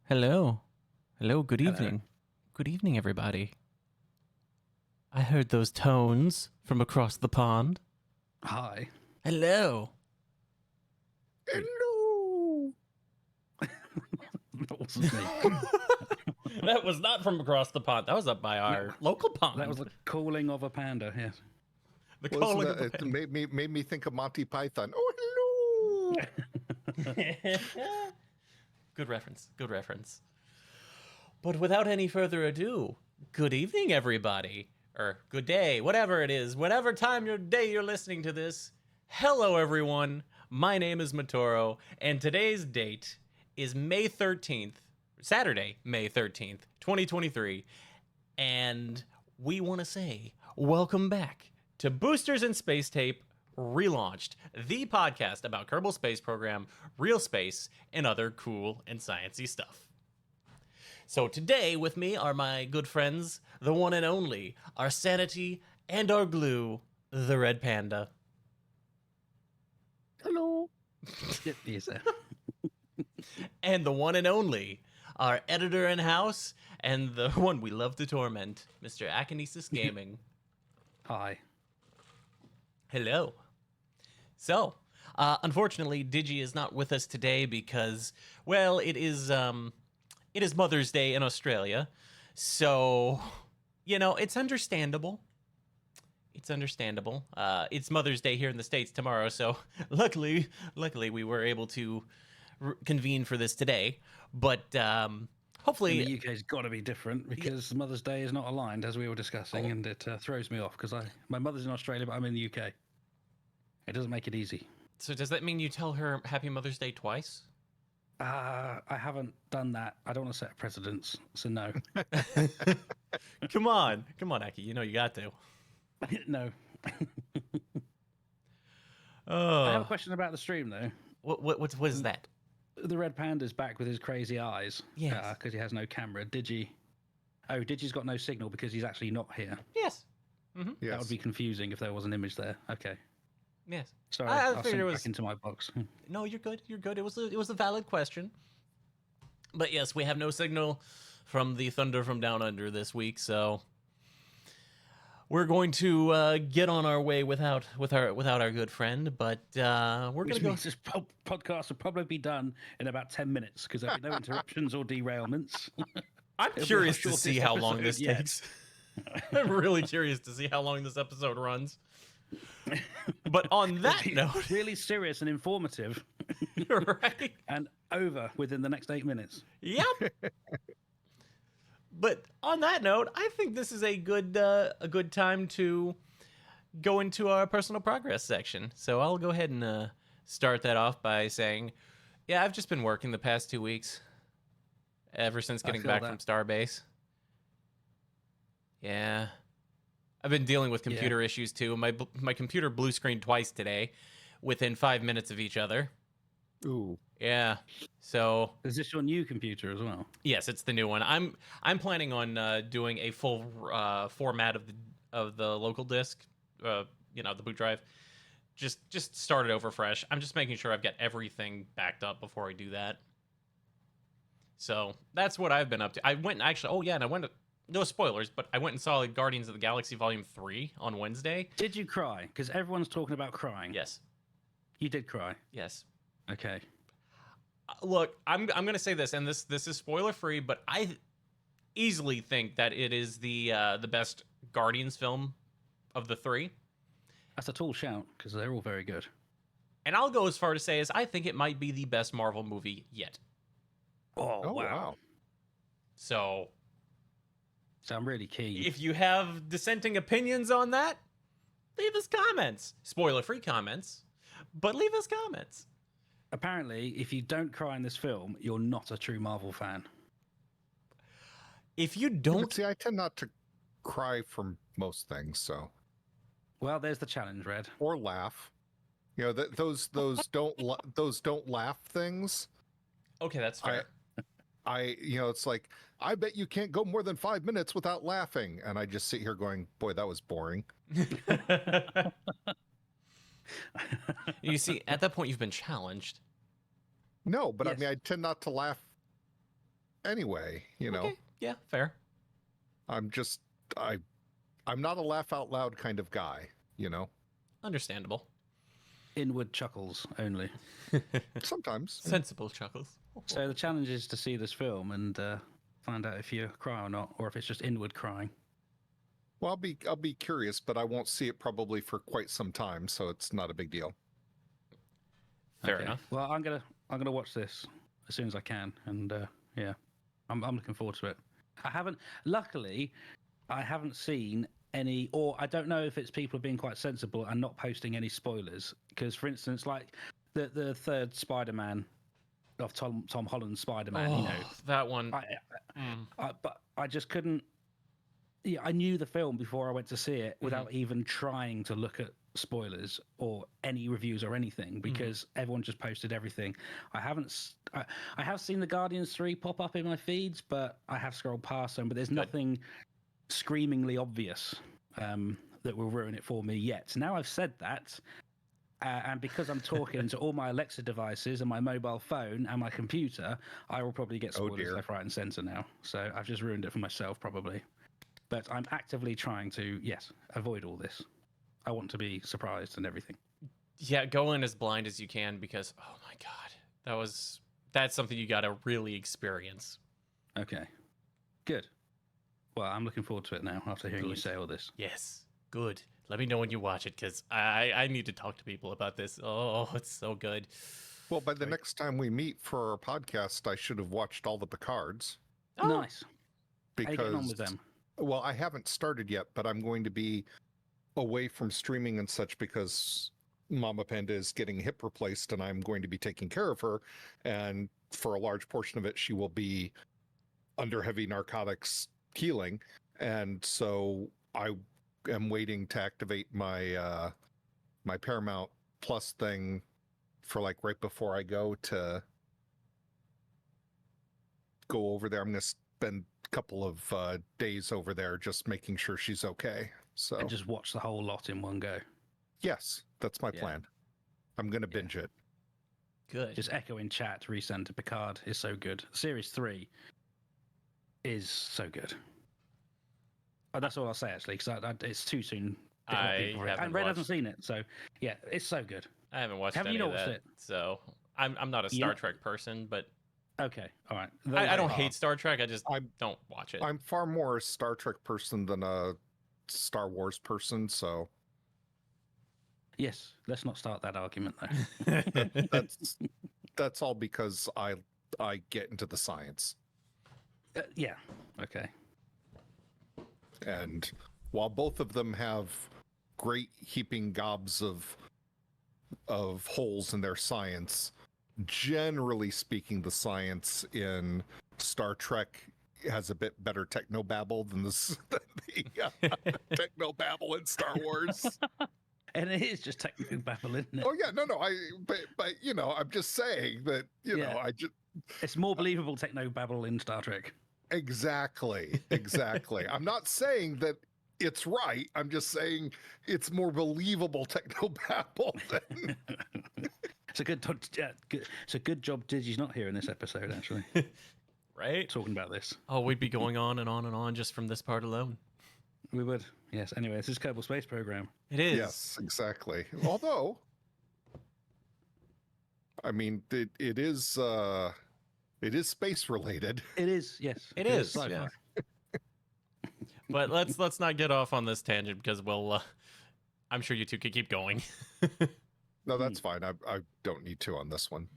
Hello. Hello, good Hello. evening. Good evening, everybody. I heard those tones from across the pond. Hi. Hello. Hello. That wasn't me. That was not from across the pond. That was up by our local pond. That was the calling of a panda, yes. the Well, calling isn't of that- the it made me think of Monty Python. Oh, hello. Good reference. Good reference. But without any further ado, good evening, everybody. Or good day, whatever it is, whatever time your day you're listening to this. Hello, everyone. My name is Matoro, and today's date is May 13th, Saturday, May 13th, 2023. And we want to say welcome back to Boosters in Space Tape Relaunched, the podcast about Kerbal Space Program, real space, and other cool and sciencey stuff. So today with me are my good friends, the one and only, our sanity and our glue, the Red Panda. Hello. Yes, sir. And the one and only, our editor in house, and the one we love to torment, Mr. Akinesis Gaming. Hi. Hello. So, unfortunately, Digi is not with us today because, well, it is Mother's Day in Australia. So, it's understandable. It's understandable. It's Mother's Day here in the States tomorrow, so luckily we were able to convene for this today. But hopefully, In the UK's got to be different because Mother's Day is not aligned, as we were discussing, and it throws me off because my mother's in Australia, but I'm in the UK. It doesn't make it easy. So does that mean you tell her Happy Mother's Day twice? I haven't done that. I don't want to set precedents, so no. Come on, Aki. You know you got to. No. Oh, I have a question about the stream, though. what is that? The Red Panda's back with his crazy eyes. Yes. Because he has no camera. Digi's got no signal because he's actually not here. Yes. Yes. That would be confusing if there was an image there. Okay. Yes. Sorry, I I'll figured send it it was- back into my box. No, you're good. You're good. It was a valid question. But yes, we have no signal from the thunder from down under this week, so we're going to get on our way without our good friend. But we're Which gonna go. means this podcast will probably be done in about 10 minutes because there'll be no interruptions or derailments. I'm be our curious to shortest see how long this episode yet. takes. I'm really curious to see how long this episode runs. But on that note, Really serious and informative right? and over within the next 8 minutes. Yep. But on that note, I think this is a good time to go into our personal progress section. So I'll go ahead and start that off by saying, yeah, I've just been working the past 2 weeks, ever since getting feel back that. from Starbase. Yeah, I've been dealing with computer issues too. My computer blue screened twice today, within 5 minutes of each other. Ooh. Yeah. So Is this your new computer as well? yes, it's the new one. I'm planning on doing a full format of the local disk, the boot drive. Just start it over fresh. I'm just making sure I've got everything backed up before I do that. So that's what I've been up to. I went actually. Oh yeah, and I went. No spoilers, but I went and saw Guardians of the Galaxy Volume 3 on Wednesday. Did you cry? Because everyone's talking about crying. Yes. You did cry. Yes. Okay. Look, I'm gonna say this, and this is spoiler free, but I easily think that it is the best Guardians film of the three. That's a tall shout because they're all very good. And I'll go as far to say as I think it might be the best Marvel movie yet. Oh, Wow. So So I'm really keen. if you have dissenting opinions on that, leave us comments. Spoiler free comments, but leave us comments. Apparently, if you don't cry in this film, you're not a true Marvel fan. If you But don't, see, I tend not to cry from most things, so Well, there's the challenge, Red. or laugh. You know, those those don't laugh things. okay, that's fair. It's like, I bet you can't go more than 5 minutes without laughing, and I just sit here going, boy, that was boring. You see, at that point, you've been challenged. No, but Yes. I mean, I tend not to laugh anyway. You know, Okay. Yeah, fair. I'm just I'm not a laugh out loud kind of guy. You know, Understandable. Inward chuckles only. sometimes. Sensible chuckles. So the challenge is to see this film and find out if you cry or not, or if it's just inward crying. Well, I'll be curious, but I won't see it probably for quite some time, so it's not a big deal. Fair enough. Well, I'm gonna watch this as soon as I can, and yeah, I'm looking forward to it. Luckily, I haven't seen any, or I don't know if it's people being quite sensible and not posting any spoilers. Because, for instance, like the third Spider-Man of Tom Holland's Spider-Man, Oh, you know, that one. but I just couldn't. Yeah, I knew the film before I went to see it without even trying to look at spoilers or any reviews or anything, because everyone just posted everything. I have seen the Guardians 3 pop up in my feeds, but I have scrolled past them. But there's nothing screamingly obvious that will ruin it for me yet. Now I've said that, and because I'm talking to all my Alexa devices and my mobile phone and my computer, I will probably get spoilers left, right, and centre now. So I've just ruined it for myself, probably. But I'm actively trying to, avoid all this. I want to be surprised and everything. Yeah, go in as blind as you can, because oh my god, that's something you got to really experience. Okay, good. Well, I'm looking forward to it now after hearing you say all this. Yes, good. Let me know when you watch it, because I need to talk to people about this. Oh, it's so good. Well, by the next time we meet for our podcast, I should have watched all the Picards. Oh. Nice. Because, how you getting on with them? Well, I haven't started yet, but I'm going to be away from streaming and such because Mama Panda is getting hip replaced and I'm going to be taking care of her. And for a large portion of it, she will be under heavy narcotics healing. And so I am waiting to activate my my Paramount Plus thing for like right before I go over there. I'm going to spend a couple of days over there just making sure she's okay. So And just watch the whole lot in one go. yes, that's my plan. I'm going to binge it. Good. Just echo in chat, resend to Picard is so good. Series 3 is so good. Oh, that's all I'll say, actually, because it's too soon. I haven't and Red hasn't watched- seen it, so yeah, it's so good. I haven't watched Have any you of watched that, it? so I'm not a Star Trek person, but Okay, all right. I don't hate Star Trek. I just I'm- don't watch it. I'm far more a Star Trek person than a Star Wars person, so Yes, let's not start that argument, though. that's all because I get into the science. Yeah, okay. And while both of them have great heaping gobs of holes in their science, generally speaking, the science in Star Trek has a bit better technobabble than the technobabble in Star Wars. And it is just technical babble, isn't it? Oh yeah, no, but you know, I'm just saying that you know, I just It's more believable technobabble in Star Trek. exactly. I'm not saying that it's right. I'm just saying it's more believable technobabble than It's a it's a good job Digi's not here in this episode, actually, Right? talking about this. Oh, we'd be going on and on and on just from this part alone. We would. Yes. Anyway, this is Kerbal Space Program. It is. yes, exactly. Although, I mean, it is space related. It is. Yes. It is, sci-fi. yeah. But let's not get off on this tangent because I'm sure you two could keep going. No, that's fine. I don't need to on this one.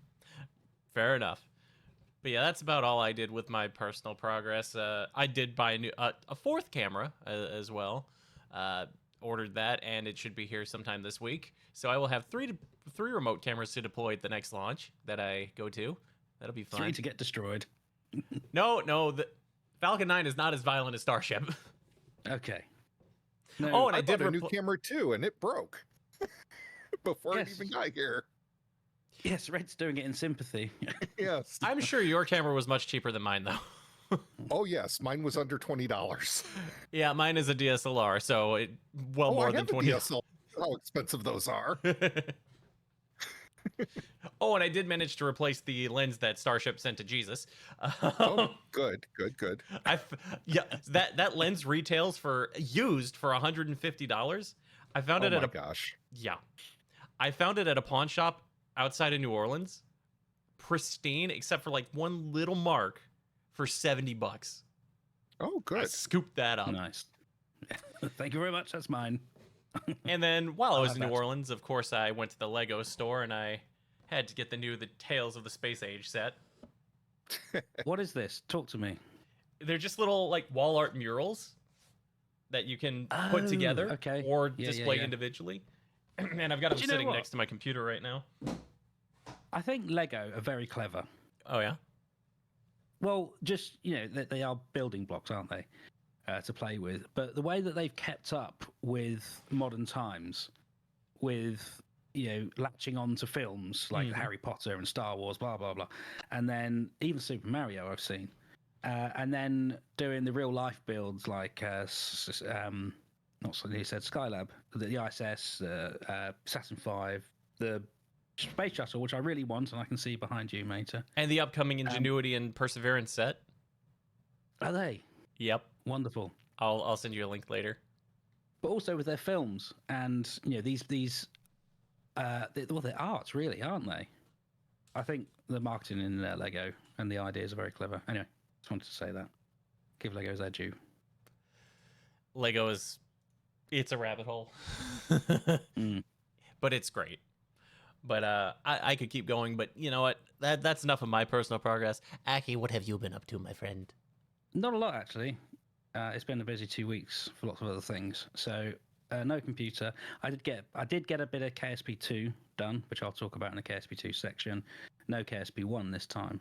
Fair enough. But yeah, that's about all I did with my personal progress. I did buy a fourth camera as well. Ordered that, and it should be here sometime this week. So I will have three remote cameras to deploy at the next launch that I go to. That'll be fun. 3 to get destroyed. No, the Falcon 9 is not as violent as Starship. Okay. No, Oh, and I I did bought a new camera too, and it broke before it Yes. even got here. yes, Red's doing it in sympathy. Yes. I'm sure your camera was much cheaper than mine, though. Oh yes, mine was under $20. Yeah, mine is a DSLR, so it more I than have a 20. DSLR. How expensive those are. Oh, and I did manage to replace the lens that Starship sent to Jesus. Oh, good. Yeah, that lens retails for used for $150. I found Oh it at my a gosh. yeah, I found it at a pawn shop outside of New Orleans, pristine except for like one little mark, for $70. Oh, I good. scooped that up. Nice. Thank you very much. That's mine. And then while I I'll was have in New that. Orleans, of course, I went to the Lego store and I had to get the Tales of the Space Age set. What is this? Talk to me. They're just little like wall art murals that you can put Oh, together okay. or Yeah, display yeah. individually. And I've got them Do you know sitting what? next to my computer right now. I think Lego are very clever. Oh yeah. Well, just they are building blocks, aren't they, to play with? But the way that they've kept up with modern times, with latching on to films like Harry Potter and Star Wars, blah blah blah, and then even Super Mario I've seen, and then doing the real life builds like not something you said Skylab, the ISS, Saturn V, the space shuttle, which I really want, and I can see behind you, Mator. And the upcoming Ingenuity and Perseverance set. Are they? Yep. Wonderful. I'll send you a link later. But also with their films and these they're arts really, aren't they? I think the marketing in Lego and the ideas are very clever. Anyway, just wanted to say that. Give Legos their due. Lego it's a rabbit hole. But it's great. But I could keep going, but you know what? That's enough of my personal progress. Aki, what have you been up to, my friend? Not a lot, actually. It's been a busy 2 weeks for lots of other things. So no computer. I did get a bit of KSP2 done, which I'll talk about in the KSP2 section. No KSP1 this time.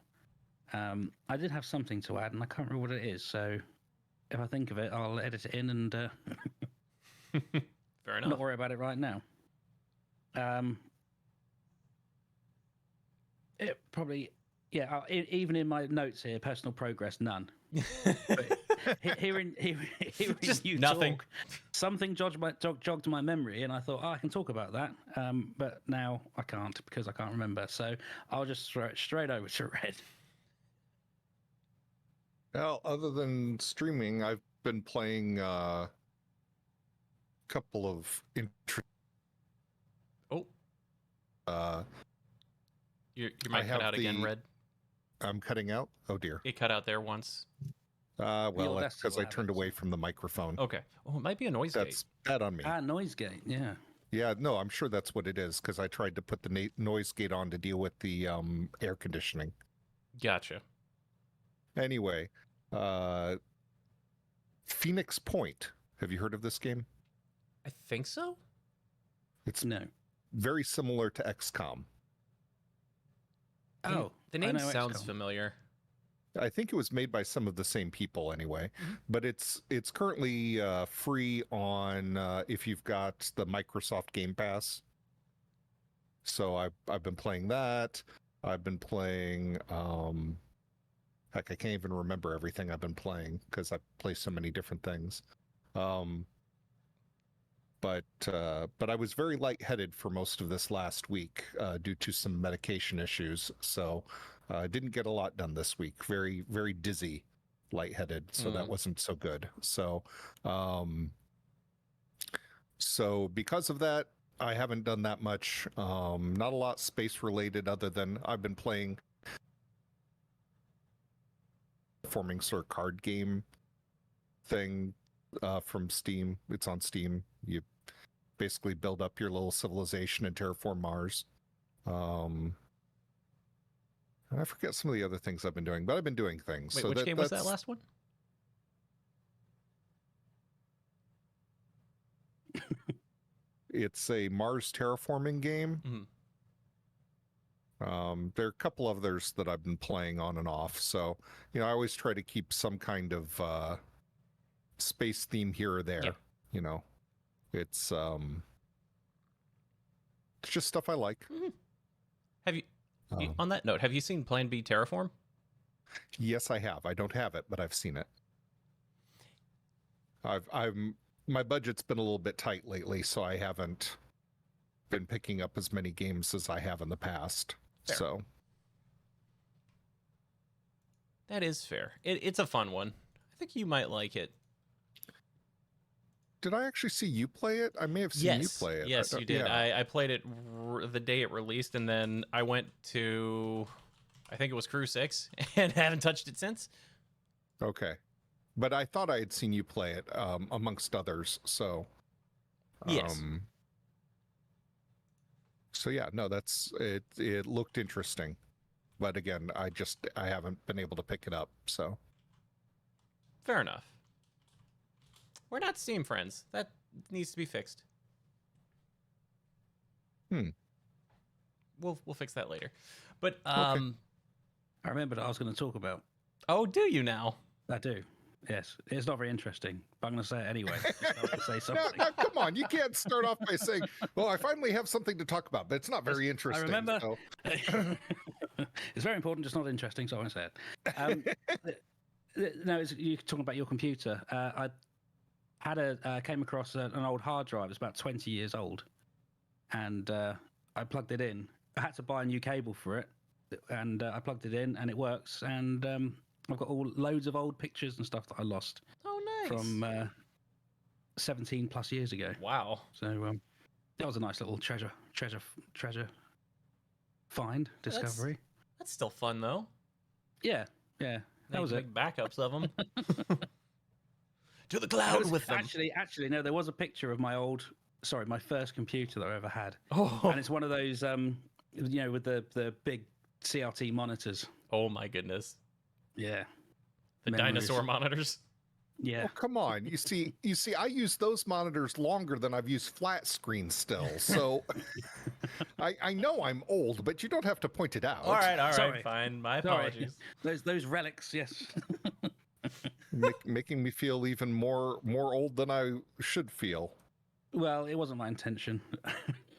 I did have something to add, and I can't remember what it is. So if I think of it, I'll edit it in and Fair enough. not worry about it right now. It probably, yeah. Even in my notes here, personal progress, none. But hearing Just you nothing. talk, something jogged my memory, and I thought, I can talk about that. But now I can't because I can't remember. So I'll just throw it straight over to Red. Well, other than streaming, I've been playing a couple of Oh, your mic have cut out again, the- Red. I'm cutting out. Oh dear. It cut out there once. Well, Your that's because Audacity I will turned have it. away from the microphone. Okay. Oh, it might be a noise That's gate. bad on me. Noise gate, yeah. Yeah, no, I'm sure that's what it is because I tried to put the noise gate on to deal with the air conditioning. Gotcha. Anyway, Phoenix Point. Have you heard of this game? I think so. It's No. very similar to XCOM. Oh, The I name know sounds XCOM. familiar. I think it was made by some of the same people anyway, Mm-hmm. but it's currently free on if you've got the Microsoft Game Pass. So I've been playing that. I've been playing heck, I can't even remember everything I've been playing because I play so many different things. But I was very lightheaded for most of this last week due to some medication issues. So I didn't get a lot done this week. Very, very dizzy, lightheaded. So that wasn't so good. So, so because of that, I haven't done that much. Not a lot space related other than I've been playing forming sort of card game thing from Steam. It's on Steam. You basically build up your little civilization and terraform Mars. I forget some of the other things I've been doing, but I've been doing things. Wait, so which game was that that's- last one? It's a Mars terraforming game. There are a couple others that I've been playing on and off. So, I always try to keep some kind of space theme here or there. Yeah. It's just stuff I like. Have you, on that note, have you seen Plan B Terraform? Yes, I have. I don't have it, but I've seen it. My budget's been a little bit tight lately, so I haven't been picking up as many games as I have in the past. Fair. So That is fair. It's a fun one. I think you might like it. did I actually see you play it? I may have seen you play it. Yes, you did. Yeah. I played it the day it released, and then I went to, I think it was Crew 6, and haven't touched it since. Okay. But I thought I had seen you play it amongst others. So Yes. So yeah, no, that's it. It looked interesting, but again, I haven't been able to pick it up. So Fair enough. We're not Steam friends. That needs to be fixed. We'll fix that later. But I remembered what I was going to talk about. Oh, do you now? I do. Yes, it's not very interesting, but I'm going to say it anyway. Just have to say something. now, come on, you can't start off by saying, "Well, I finally have something to talk about," but it's not very interesting. I remember. So. It's very important, just not interesting, so I won't say it. No, you're talking about your computer. I had came across an old hard drive. It's about 20 years old, and I plugged it in. I had to buy a new cable for it, and I plugged it in, and it works. And I've got loads of old pictures and stuff that I lost Oh, nice. from 17 plus years ago. Wow. So that was a nice little treasure find discovery. That's still fun, though. Yeah. That was it. Make backups of them. To the cloud with them. Actually, no. There was a picture of my first computer that I ever had, Oh. and it's one of those, with the big CRT monitors. Oh my goodness. Yeah. The Memories. dinosaur monitors. Yeah. Oh, come on. You see, I use those monitors longer than I've used flat screens still. So I know I'm old, but you don't have to point it out. All right, Sorry. fine. My Sorry. apologies. Those relics, yes. Making me feel even more old than I should feel. Well, it wasn't my intention.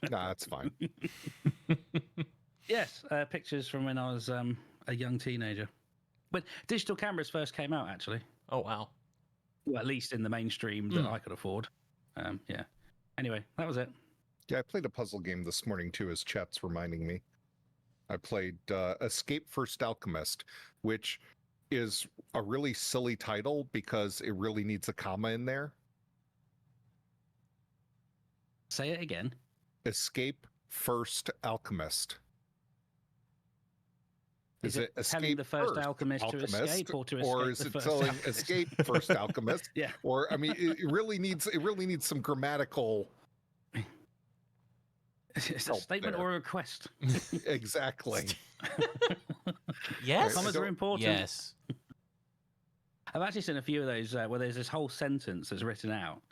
Nah, that's fine. Yes, pictures from when I was a young teenager. When digital cameras first came out, actually. Oh, wow. Well, at least in the mainstream that I could afford. Yeah. Anyway, that was it. Yeah, I played a puzzle game this morning too, as chat's reminding me. I played Escape First Alchemist, which is a really silly title because it really needs a comma in there. Say it again. Escape First Alchemist. Is it telling the first alchemist to escape or to escape or is the it first telling alchemist? Escape First Alchemist? Yeah. Or I mean, it really needs some grammatical. It's a help statement there. or a request. Exactly. Yes. Commas are important. Yes. I've actually seen a few of those where there's this whole sentence that's written out.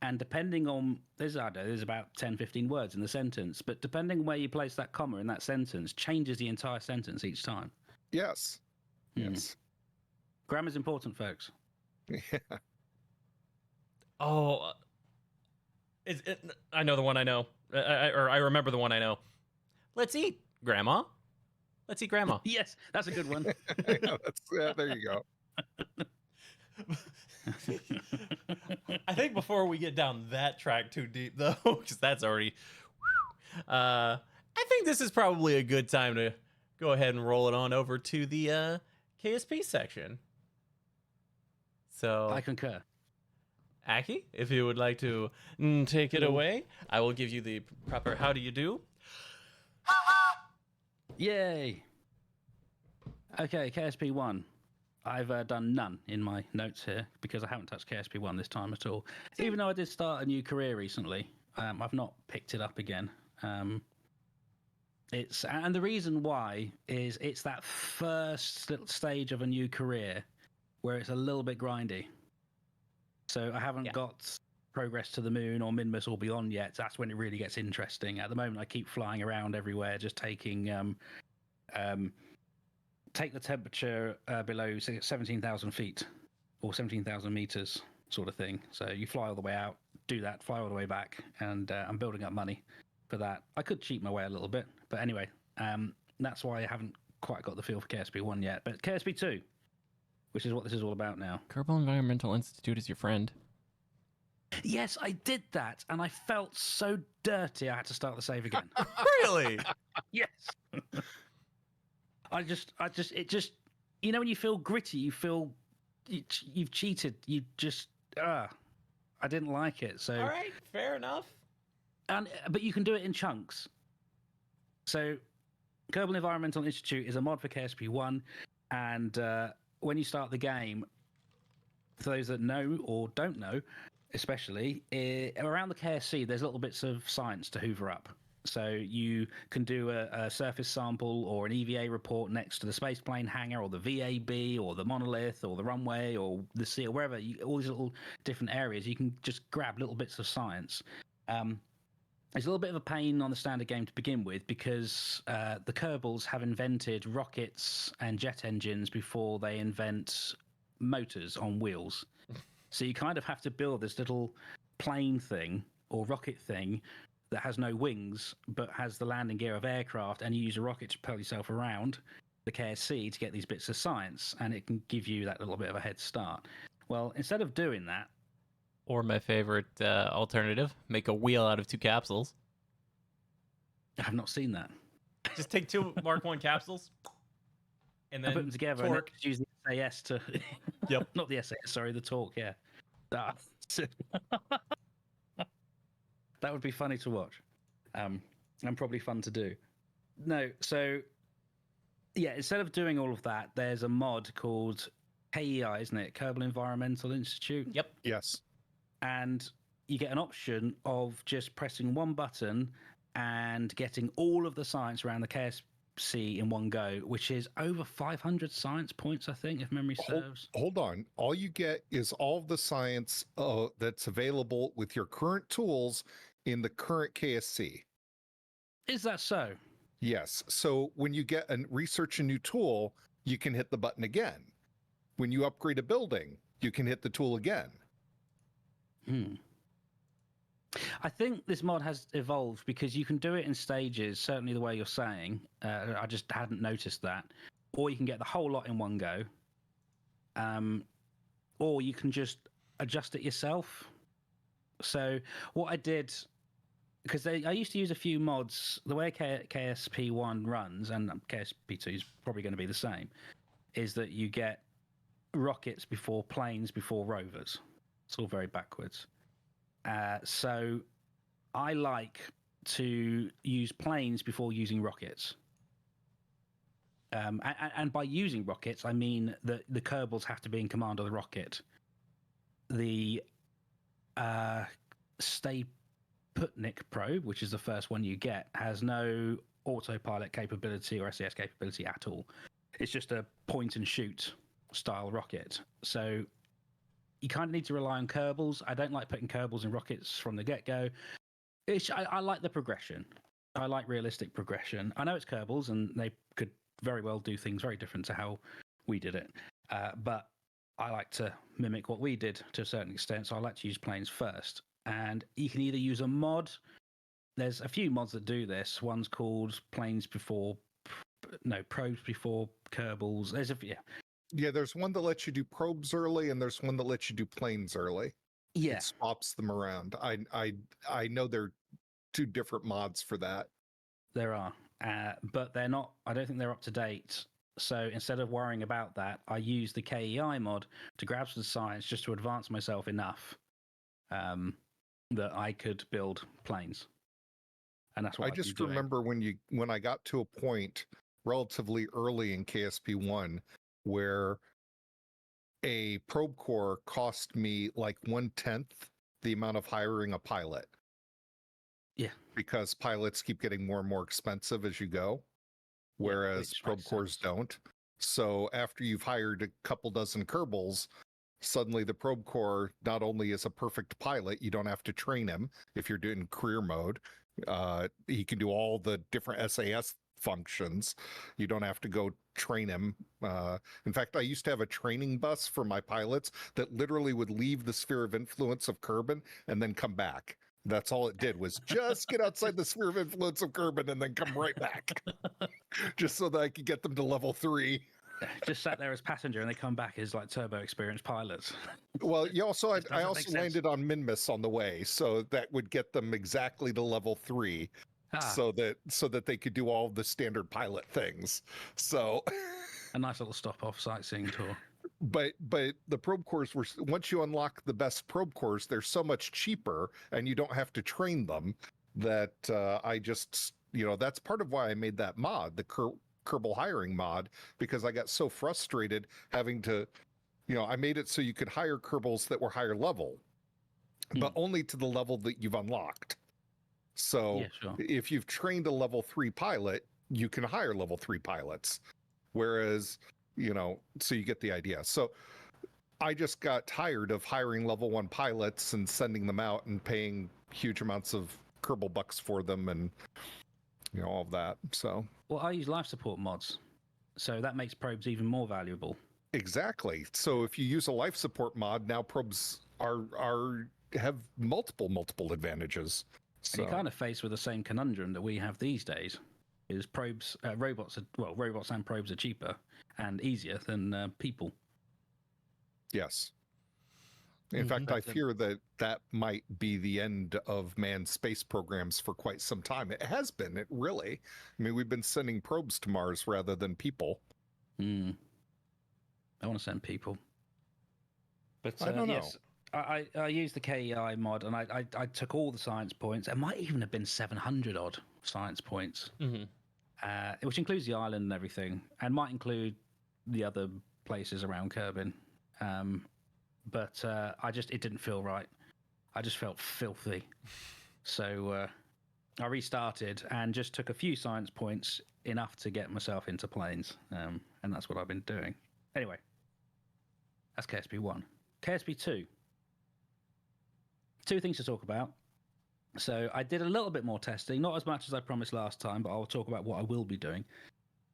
And depending on, there's about 10, 15 words in the sentence, but depending on where you place that comma in that sentence changes the entire sentence each time. Yes. Yes. Grammar's important, folks. Yeah. Oh, I know the one I know. I remember the one I know. Let's eat, Grandma. Let's eat, Grandma. Yes, that's a good one. There you go. I think before we get down that track too deep, though, because that's already... I think this is probably a good time to go ahead and roll it on over to the KSP section. So, I concur. Aki, if you would like to take it away, I will give you the proper how do you do. Yay. Okay, KSP 1. I've done none in my notes here because I haven't touched KSP 1 this time at all. Even though I did start a new career recently, I've not picked it up again. And the reason why is it's that first little stage of a new career where it's a little bit grindy. So I haven't got Progress to the Moon or Minmus or Beyond yet. That's when it really gets interesting. At the moment, I keep flying around everywhere, just taking take the temperature below 17,000 feet or 17,000 meters sort of thing. So you fly all the way out, do that, fly all the way back, and I'm building up money for that. I could cheat my way a little bit, but anyway, that's why I haven't quite got the feel for KSP 1 yet. But KSP 2, which is what this is all about now. Kerbal Environmental Institute is your friend. Yes, I did that, and I felt so dirty I had to start the save again. Really? Yes. it just, when you feel gritty, you feel you've cheated. You just, I didn't like it. So, All right, fair enough. But you can do it in chunks. So, Kerbal Environmental Institute is a mod for KSP1, and when you start the game, for those that know or don't know, especially around the KSC, there's little bits of science to hoover up. So you can do a surface sample or an EVA report next to the spaceplane hangar or the VAB or the monolith or the runway or the sea or wherever, all these little different areas. You can just grab little bits of science. It's a little bit of a pain on the standard game to begin with because the Kerbals have invented rockets and jet engines before they invent motors on wheels. So you kind of have to build this little plane thing or rocket thing that has no wings but has the landing gear of aircraft, and you use a rocket to propel yourself around the KSC to get these bits of science, and it can give you that little bit of a head start. Well, instead of doing that... Or my favorite alternative, make a wheel out of 2 capsules. I've not seen that. Just take 2 Mark 1 capsules and then put them together torque. and use the SAS to... Yep. Not the SAS, sorry, the torque, yeah. That would be funny to watch. And probably fun to do. No, so... Yeah, instead of doing all of that, there's a mod called KEI, isn't it? Kerbal Environmental Institute? Yep. Yes. And you get an option of just pressing one button and getting all of the science around the KSC in one go, which is over 500 science points, I think, if memory serves. Hold on. All you get is all of the science that's available with your current tools in the current KSC. Is that so? Yes. So when you get a research a new tool, you can hit the button again. When you upgrade a building, you can hit the tool again. I think this mod has evolved because you can do it in stages, certainly the way you're saying. I just hadn't noticed that. Or you can get the whole lot in one go. Or you can just adjust it yourself. So what I did... Because I used to use a few mods. The way KSP1 runs, and KSP2 is probably going to be the same, is that you get rockets before planes before rovers. It's all very backwards. So I like to use planes before using rockets. And by using rockets, I mean that the Kerbals have to be in command of the rocket. The Sputnik probe, which is the first one you get, has no autopilot capability or SAS capability at all. It's just a point and shoot style rocket. So you kind of need to rely on Kerbals. I don't like putting Kerbals in rockets from the get-go. I like the progression. I like realistic progression. I know it's Kerbals, and they could very well do things very different to how we did it. But I like to mimic what we did to a certain extent, so I like to use planes first. And you can either use a mod. There's a few mods that do this. One's called probes before Kerbals. There's Yeah, there's one that lets you do probes early, and there's one that lets you do planes early. Yeah. It swaps them around. I know there are 2 different mods for that. There are, but they're not. I don't think they're up to date. So instead of worrying about that, I use the KEI mod to grab some science just to advance myself enough that I could build planes. And that's what I just remember when I got to a point relatively early in KSP1 where a probe core cost me like 1/10 the amount of hiring a pilot. Yeah. Because pilots keep getting more and more expensive as you go, whereas probe cores don't. So after you've hired a couple dozen Kerbals, suddenly the probe core not only is a perfect pilot, you don't have to train him if you're doing career mode. He can do all the different SAS functions. You don't have to go train him. In fact, I used to have a training bus for my pilots that literally would leave the sphere of influence of Kerbin and then come back. That's all it did, was just get outside the sphere of influence of Kerbin and then come right back. Just so that I could get them to level 3. Just sat there as passenger and they come back as like turbo experienced pilots. Well, I also landed on Minmus on the way, so that would get them exactly to level 3. so that they could do all the standard pilot things. So a nice little stop-off sightseeing tour. but the probe cores were, once you unlock the best probe cores, they're so much cheaper and you don't have to train them that I just, that's part of why I made that mod, the Kerbal hiring mod, because I got so frustrated having to, I made it so you could hire Kerbals that were higher level, but only to the level that you've unlocked. So if you've trained a level 3 pilot, you can hire level 3 pilots. Whereas, so you get the idea. So I just got tired of hiring level 1 pilots and sending them out and paying huge amounts of Kerbal bucks for them and, all of that. So, well, I use life support mods. So that makes probes even more valuable. Exactly. So if you use a life support mod, now probes have multiple advantages. So. And you're kind of faced with the same conundrum that we have these days. Is robots and probes are cheaper and easier than people. Yes. In fact, I fear that might be the end of manned space programs for quite some time. It has been. It really. I mean, we've been sending probes to Mars rather than people. I want to send people. But I don't know. Yes, I used the KEI mod, and I took all the science points. It might even have been 700 odd science points, which includes the island and everything, and might include the other places around Kerbin. But it didn't feel right. I just felt filthy. So I restarted and just took a few science points, enough to get myself into planes, and that's what I've been doing. Anyway, that's KSP 1. KSP 2. 2 things to talk about. So I did a little bit more testing, not as much as I promised last time, but I'll talk about what I will be doing.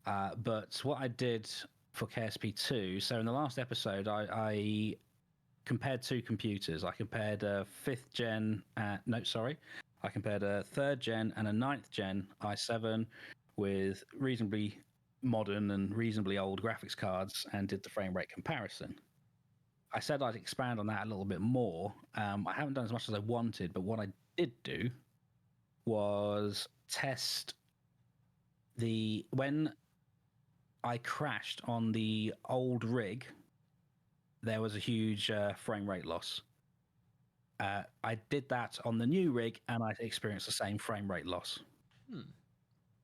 But what I did for KSP 2, so in the last episode, I compared 2 computers. I compared a 5th gen, I compared a 3rd gen and a 9th gen i7 with reasonably modern and reasonably old graphics cards and did the frame rate comparison. I said I'd expand on that a little bit more. I haven't done as much as I wanted, but what I did do was test when I crashed on the old rig, there was a huge frame rate loss. I did that on the new rig, and I experienced the same frame rate loss.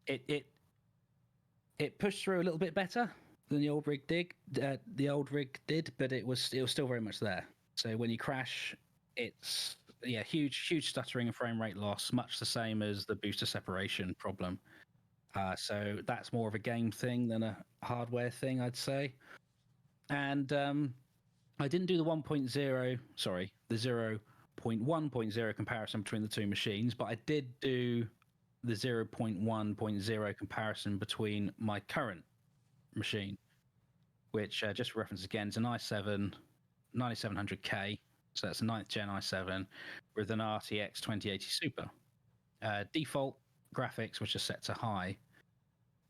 It pushed through a little bit better than the old rig did. But it was still very much there. So when you crash, it's huge stuttering and frame rate loss, much the same as the booster separation problem. So that's more of a game thing than a hardware thing, I'd say. And I didn't do the 0.1.0 comparison between the 2 machines, but I did do the 0.1.0 comparison between my current machine, which just for reference again is an i7 9700K, so that's a 9th gen i7 with an RTX 2080 Super. Default graphics, which are set to high.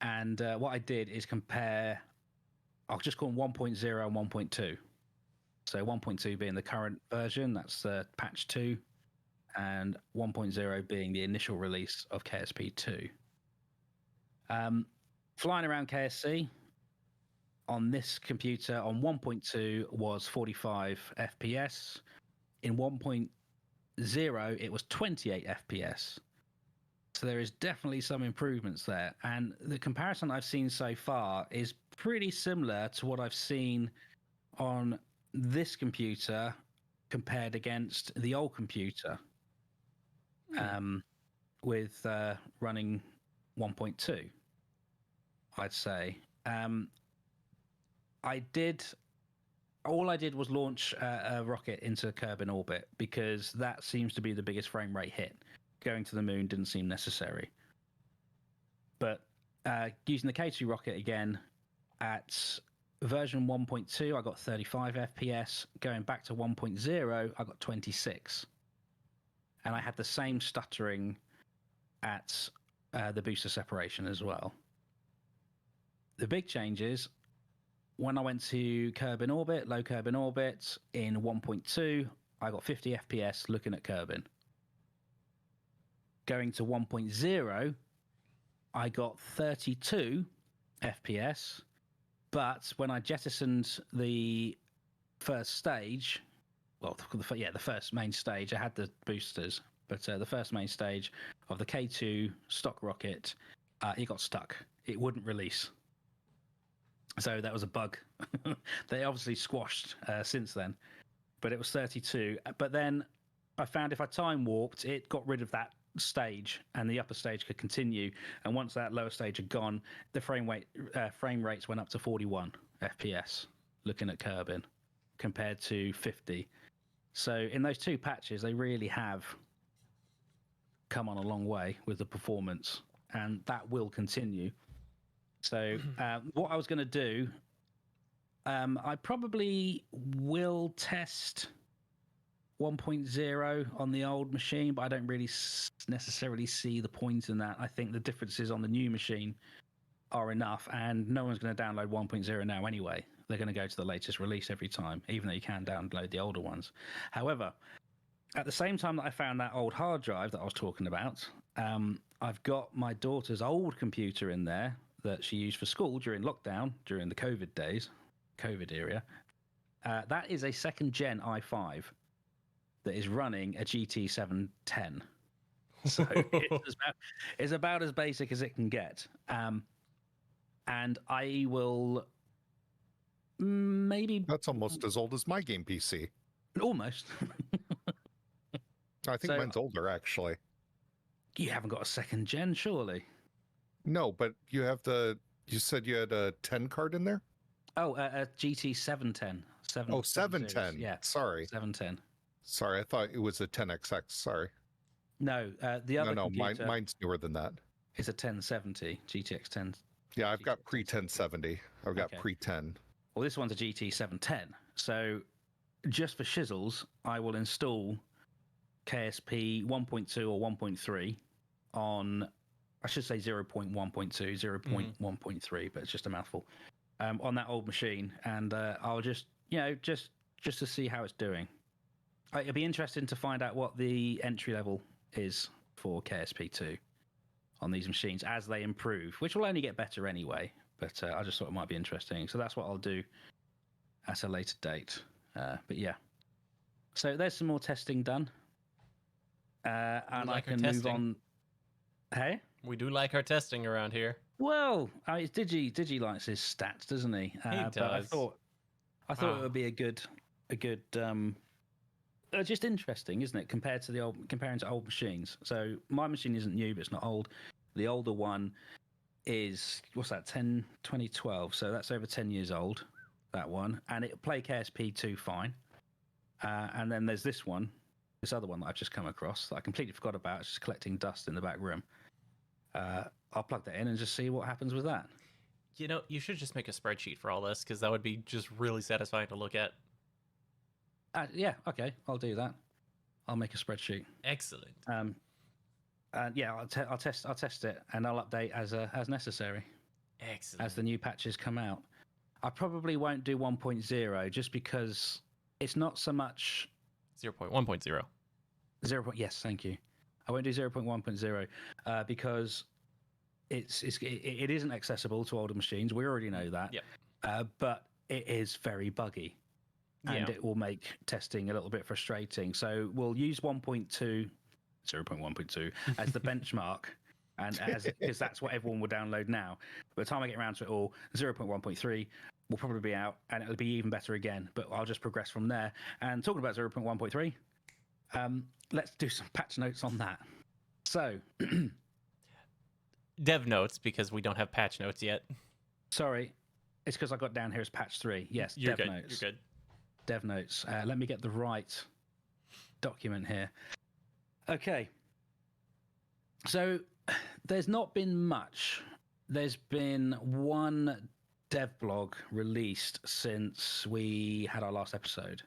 And what I did is compare, I'll just call them 1.0 and 1.2. So 1.2 being the current version, that's patch 2, and 1.0 being the initial release of KSP 2. Flying around KSC on this computer on 1.2 was 45 FPS. In 1.0, it was 28 FPS. So there is definitely some improvements there. And the comparison I've seen so far is pretty similar to what I've seen on this computer compared against the old computer with running 1.2, I'd say. All I did was launch a rocket into Kerbin orbit because that seems to be the biggest frame rate hit. Going to the moon didn't seem necessary. But using the K2 rocket again, at version 1.2, I got 35 FPS. Going back to 1.0, I got 26. And I had the same stuttering at the booster separation as well. The big changes, when I went to Kerbin orbit, low Kerbin orbit, in 1.2, I got 50 FPS looking at Kerbin. going to 1.0, I got 32 FPS. But when I jettisoned the first stage, well, the first main stage, I had the boosters, but the first main stage of the K2 stock rocket, it got stuck. It wouldn't release. So that was a bug. They obviously squashed since then, but it was 32. But then I found if I time warped, it got rid of that stage and the upper stage could continue. And once that lower stage had gone, the frame rates went up to 41 FPS looking at Kerbin compared to 50. So in those two patches, they really have come on a long way with the performance, and that will continue. So what I was going to do, I probably will test 1.0 on the old machine, but I don't really necessarily see the point in that. I think the differences on the new machine are enough, and no one's going to download 1.0 now anyway. They're going to go to the latest release every time, even though you can download the older ones. However, at the same time that I found that old hard drive that I was talking about, I've got my daughter's old computer in there that she used for school during lockdown, during the COVID era. That is a second gen i5 that is running a GT 710. So it's about as basic as it can get. And I will maybe... That's almost as old as my game PC. Almost. I think mine's older, actually. You haven't got a second gen, surely? No, but you said you had a 10 card in there? Oh, a GT 710. 710. Yeah. Sorry. 710. Sorry, I thought it was a 10XX. Sorry. No, the other computer mine's newer than that. is a 1070, GTX 10. Yeah, I've got pre-1070. I've got pre-10. Well, this one's a GT 710. So just for shizzles, I will install KSP 1.2 or 1.3 on, I should say 0.1.2, 0.1.3, but it's just a mouthful, on that old machine. And I'll just to see how it's doing. It'd be interesting to find out what the entry level is for KSP2 on these machines as they improve, which will only get better anyway. But I just thought it might be interesting. So that's what I'll do at a later date. But yeah. So there's some more testing done. And I can move on. Hey? We do like our testing around here. Well, Digi likes his stats, doesn't he? He does. But I thought it would be a good just interesting, isn't it? Comparing to old machines. So my machine isn't new, but it's not old. The older one is, what's that, 2012. So that's over 10 years old, that one. And it'll play KSP2 fine. And then there's this other one that I've just come across that I completely forgot about. It's just collecting dust in the back room. I'll plug that in and just see what happens with that. You know, you should just make a spreadsheet for all this, because that would be just really satisfying to look at. Yeah, okay, I'll do that. I'll make a spreadsheet. Excellent. Yeah, I'll test it, and I'll update as necessary. Excellent. As the new patches come out. I probably won't do 1.0 just because it's not so much 0.1.0. Yes, thank you. I won't do 0.1.0 because it isn't accessible to older machines. We already know that. Yep. But it is very buggy. And it will make testing a little bit frustrating. So we'll use 0.1.2 as the benchmark, and because that's what everyone will download now. By the time I get around to it all, 0.1.3 will probably be out, and it'll be even better again. But I'll just progress from there. And talking about 0.1.3, let's do some patch notes on that. So, dev notes, because we don't have patch notes yet. Sorry, it's because I got down here as patch 3. Yes, You're dev good. notes. You're good. Dev notes. Let me get the right document here. Okay. So there's not been much. There's been one dev blog released since we had our last episode.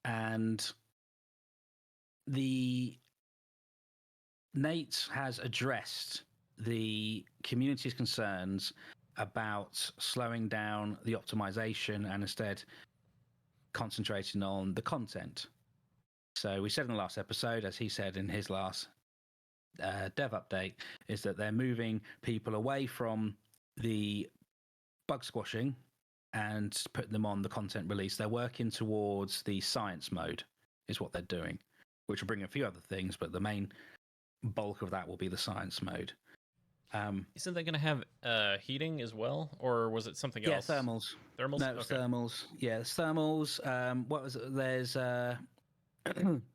And Nate has addressed the community's concerns about slowing down the optimization and instead concentrating on the content. So we said in the last episode, as he said in his last dev update is that they're moving people away from the bug squashing and putting them on the content release. They're working towards the science mode is what they're doing, which will bring a few other things, but the main bulk of that will be the science mode. Isn't that going to have heating as well, or was it something else? Yeah, thermals. Thermals? No, it's thermals. Yeah, it's thermals. What was it?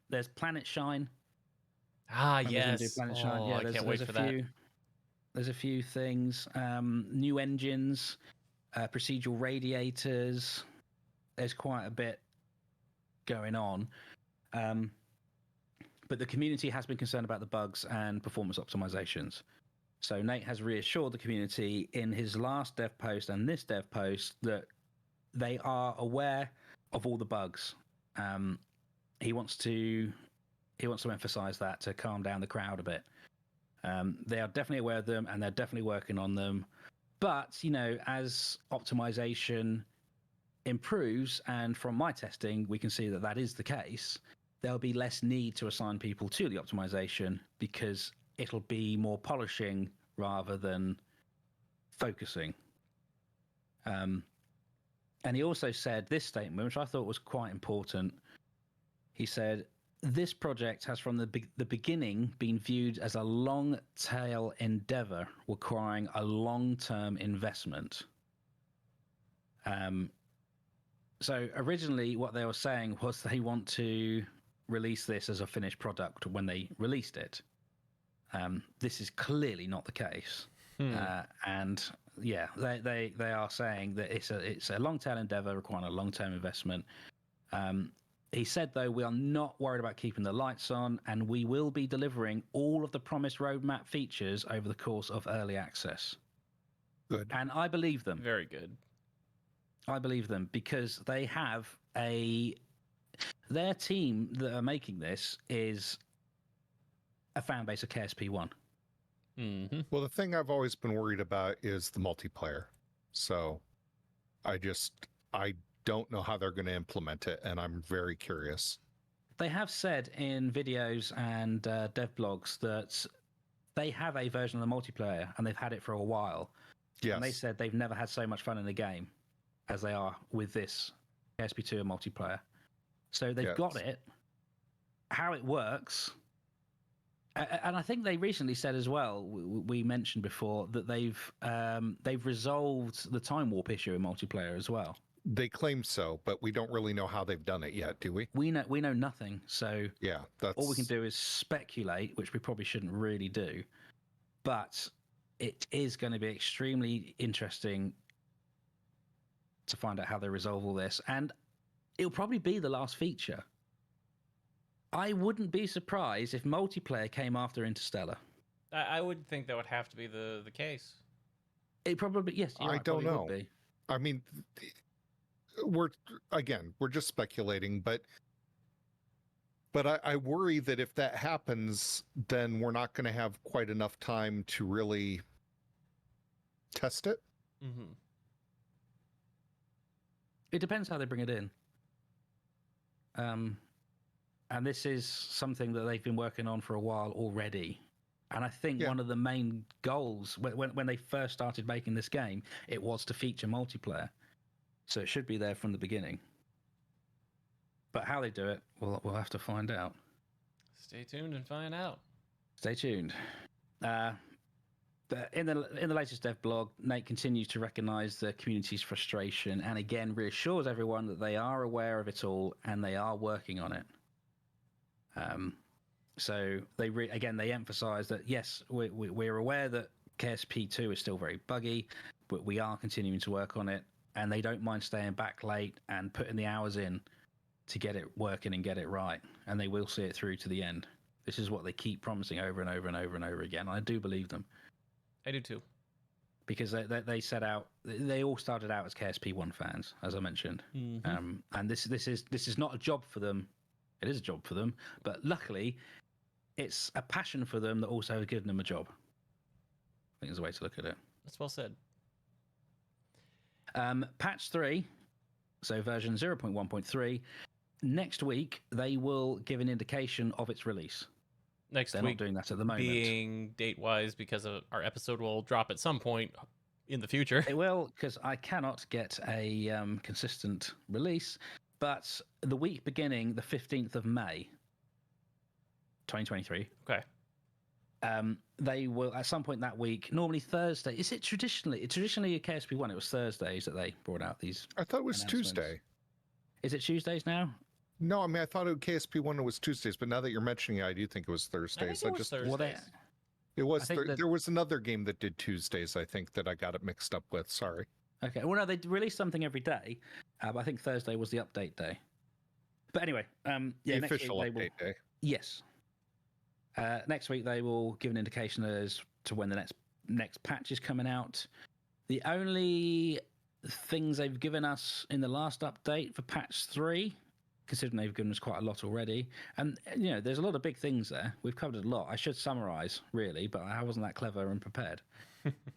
There's Planet Shine. Ah, Remember yes. do Planet Shine? Yeah, I can't wait for that. There's a few things. New engines, procedural radiators. There's quite a bit going on. But the community has been concerned about the bugs and performance optimizations. So Nate has reassured the community in his last dev post and this dev post that they are aware of all the bugs. He wants to emphasize that to calm down the crowd a bit. They are definitely aware of them and they're definitely working on them. But, as optimization improves, and from my testing, we can see that that is the case, there'll be less need to assign people to the optimization because it'll be more polishing rather than focusing. And he also said this statement, which I thought was quite important. He said, "This project has from the beginning been viewed as a long-tail endeavor requiring a long-term investment." So originally what they were saying was they want to release this as a finished product when they released it. This is clearly not the case. And yeah, they are saying that it's a long-tail endeavor requiring a long-term investment. He said, though, we are not worried about keeping the lights on, and we will be delivering all of the promised roadmap features over the course of early access. Good. And I believe them. Very good. I believe them because they have their team that are making this is a fan base of KSP1. Mm-hmm. Well, the thing I've always been worried about is the multiplayer. So I don't know how they're going to implement it, and I'm very curious. They have said in videos and dev blogs that they have a version of the multiplayer, and they've had it for a while. Yes. And they said they've never had so much fun in the game as they are with this KSP2 multiplayer. So they've got it. How it works... And I think they recently said as well, we mentioned before, that they've resolved the time warp issue in multiplayer as well. They claim so, but we don't really know how they've done it yet, do we? We know nothing, so yeah, all we can do is speculate, which we probably shouldn't really do. But it is going to be extremely interesting to find out how they resolve all this, and it'll probably be the last feature. I wouldn't be surprised if multiplayer came after Interstellar. I would think that would have to be the case. It probably, yes. I don't know. Would be. I mean, we're just speculating, but I worry that if that happens, then we're not going to have quite enough time to really test it. Mm-hmm. It depends how they bring it in. And this is something that they've been working on for a while already. And I think one of the main goals, when they first started making this game, it was to feature multiplayer. So it should be there from the beginning. But how they do it, we'll have to find out. Stay tuned and find out. Stay tuned. In the latest dev blog, Nate continues to recognize the community's frustration and again reassures everyone that they are aware of it all and they are working on it. So they emphasize that yes, we're aware that KSP2 is still very buggy, but we are continuing to work on it, and they don't mind staying back late and putting the hours in to get it working and get it right, and they will see it through to the end. This is what they keep promising over and over and over and over again. I do believe them. I do too. Because they all started out as KSP1 fans, as I mentioned, and this is not a job for them. It is a job for them, but luckily, it's a passion for them that also has given them a job. I think there's a way to look at it. That's well said. Patch 3, so version 0.1.3, next week they will give an indication of its release. Next They're week not doing that at the moment. being date-wise because of our episode will drop at some point in the future. It will, because I cannot get a consistent release. But the week beginning the 15th of May, 2023. Okay. They will at some point that week. Normally Thursday. Is it traditionally? Traditionally at KSP One, it was Thursdays that they brought out these. I thought it was announcements. Tuesday. Is it Tuesdays now? No, I mean I thought it KSP One was Tuesdays, but now that you're mentioning it, I do think it was Thursdays. It was Thursdays. Well, It was. I think There was another game that did Tuesdays. I think that I got it mixed up with. Sorry. Okay. Well, no, they release something every day. But I think Thursday was the update day. But anyway, yeah, The next official week update day. Yes. Next week they will give an indication as to when the next patch is coming out. The only things they've given us in the last update for patch 3, considering they've given us quite a lot already, and there's a lot of big things there. We've covered a lot. I should summarize really, but I wasn't that clever and prepared.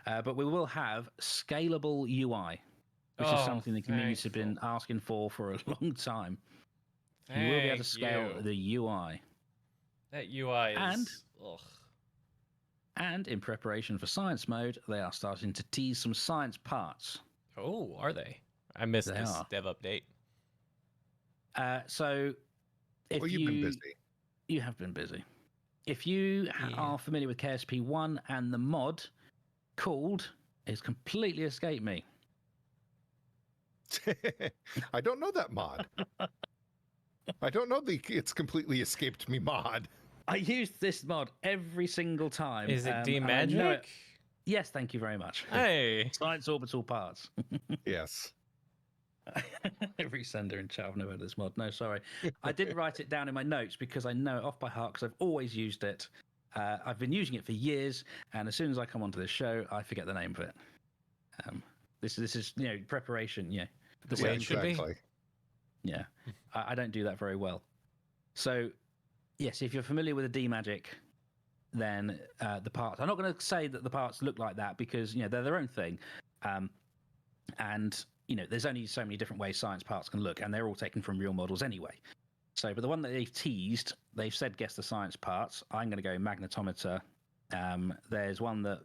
But we will have scalable UI, which is something the community has been asking for a long time. You will be able to scale the UI. That UI is... And in preparation for science mode, they are starting to tease some science parts. Oh, are they? I missed this dev update. So, if you've been busy. You have been busy. If you are familiar with KSP 1 and the mod called, it's completely escaped me. I don't know that mod. I don't know it's completely escaped me mod. I use this mod every single time. Is it D-Magic? Yes, thank you very much. Hey. Science orbital parts. Yes. Every sender in chat, I've never heard of this mod. No, sorry. I did write it down in my notes because I know it off by heart because I've always used it. I've been using it for years, and as soon as I come onto this show, I forget the name of it. This is preparation. Yeah, the way it should be. Yeah, I don't do that very well. So, yes, if you're familiar with the D-Magic, then the parts... I'm not going to say that the parts look like that because, they're their own thing. And, there's only so many different ways science parts can look, and they're all taken from real models anyway. So, but the one that they've teased, they've said guess the science parts. I'm going to go magnetometer. There's one that...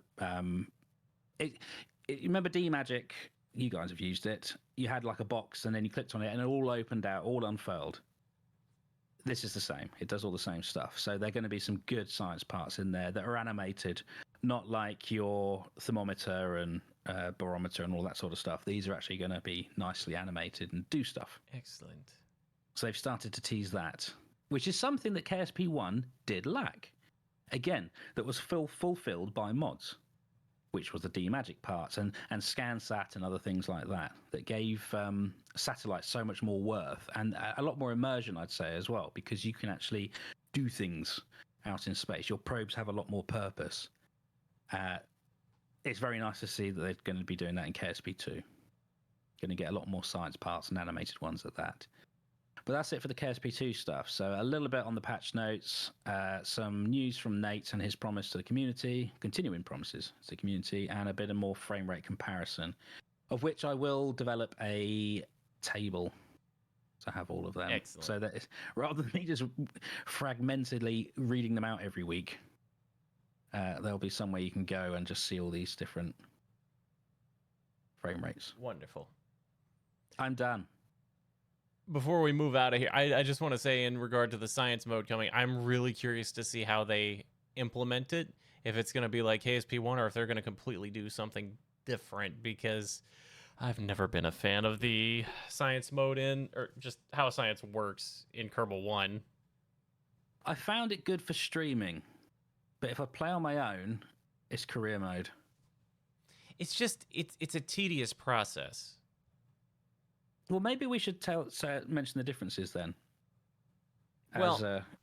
you remember D-Magic? You guys have used it. You had like a box and then you clicked on it and it all opened out, all unfurled. This is the same. It does all the same stuff. So there are going to be some good science parts in there that are animated, not like your thermometer and barometer and all that sort of stuff. These are actually going to be nicely animated and do stuff. Excellent. So they've started to tease that, which is something that KSP1 did lack. Again, that was fulfilled by mods, which was the D-Magic parts and ScanSat and other things like that gave satellites so much more worth and a lot more immersion, I'd say, as well, because you can actually do things out in space. Your probes have a lot more purpose. It's very nice to see that they're going to be doing that in KSP2. Going to get a lot more science parts and animated ones at that. But that's it for the KSP2 stuff. So a little bit on the patch notes, some news from Nate and his promise to the community, continuing promises to the community, and a bit of more frame rate comparison, of which I will develop a table to have all of them. Excellent. So that rather than me just fragmentedly reading them out every week, there'll be somewhere you can go and just see all these different frame rates. Wonderful. I'm done. Before we move out of here, I just want to say in regard to the science mode coming, I'm really curious to see how they implement it. If it's going to be like KSP1 or if they're going to completely do something different, because I've never been a fan of the science mode or just how science works in Kerbal 1. I found it good for streaming, but if I play on my own, it's career mode. It's just, it's a tedious process. Well, maybe we should mention the differences then. As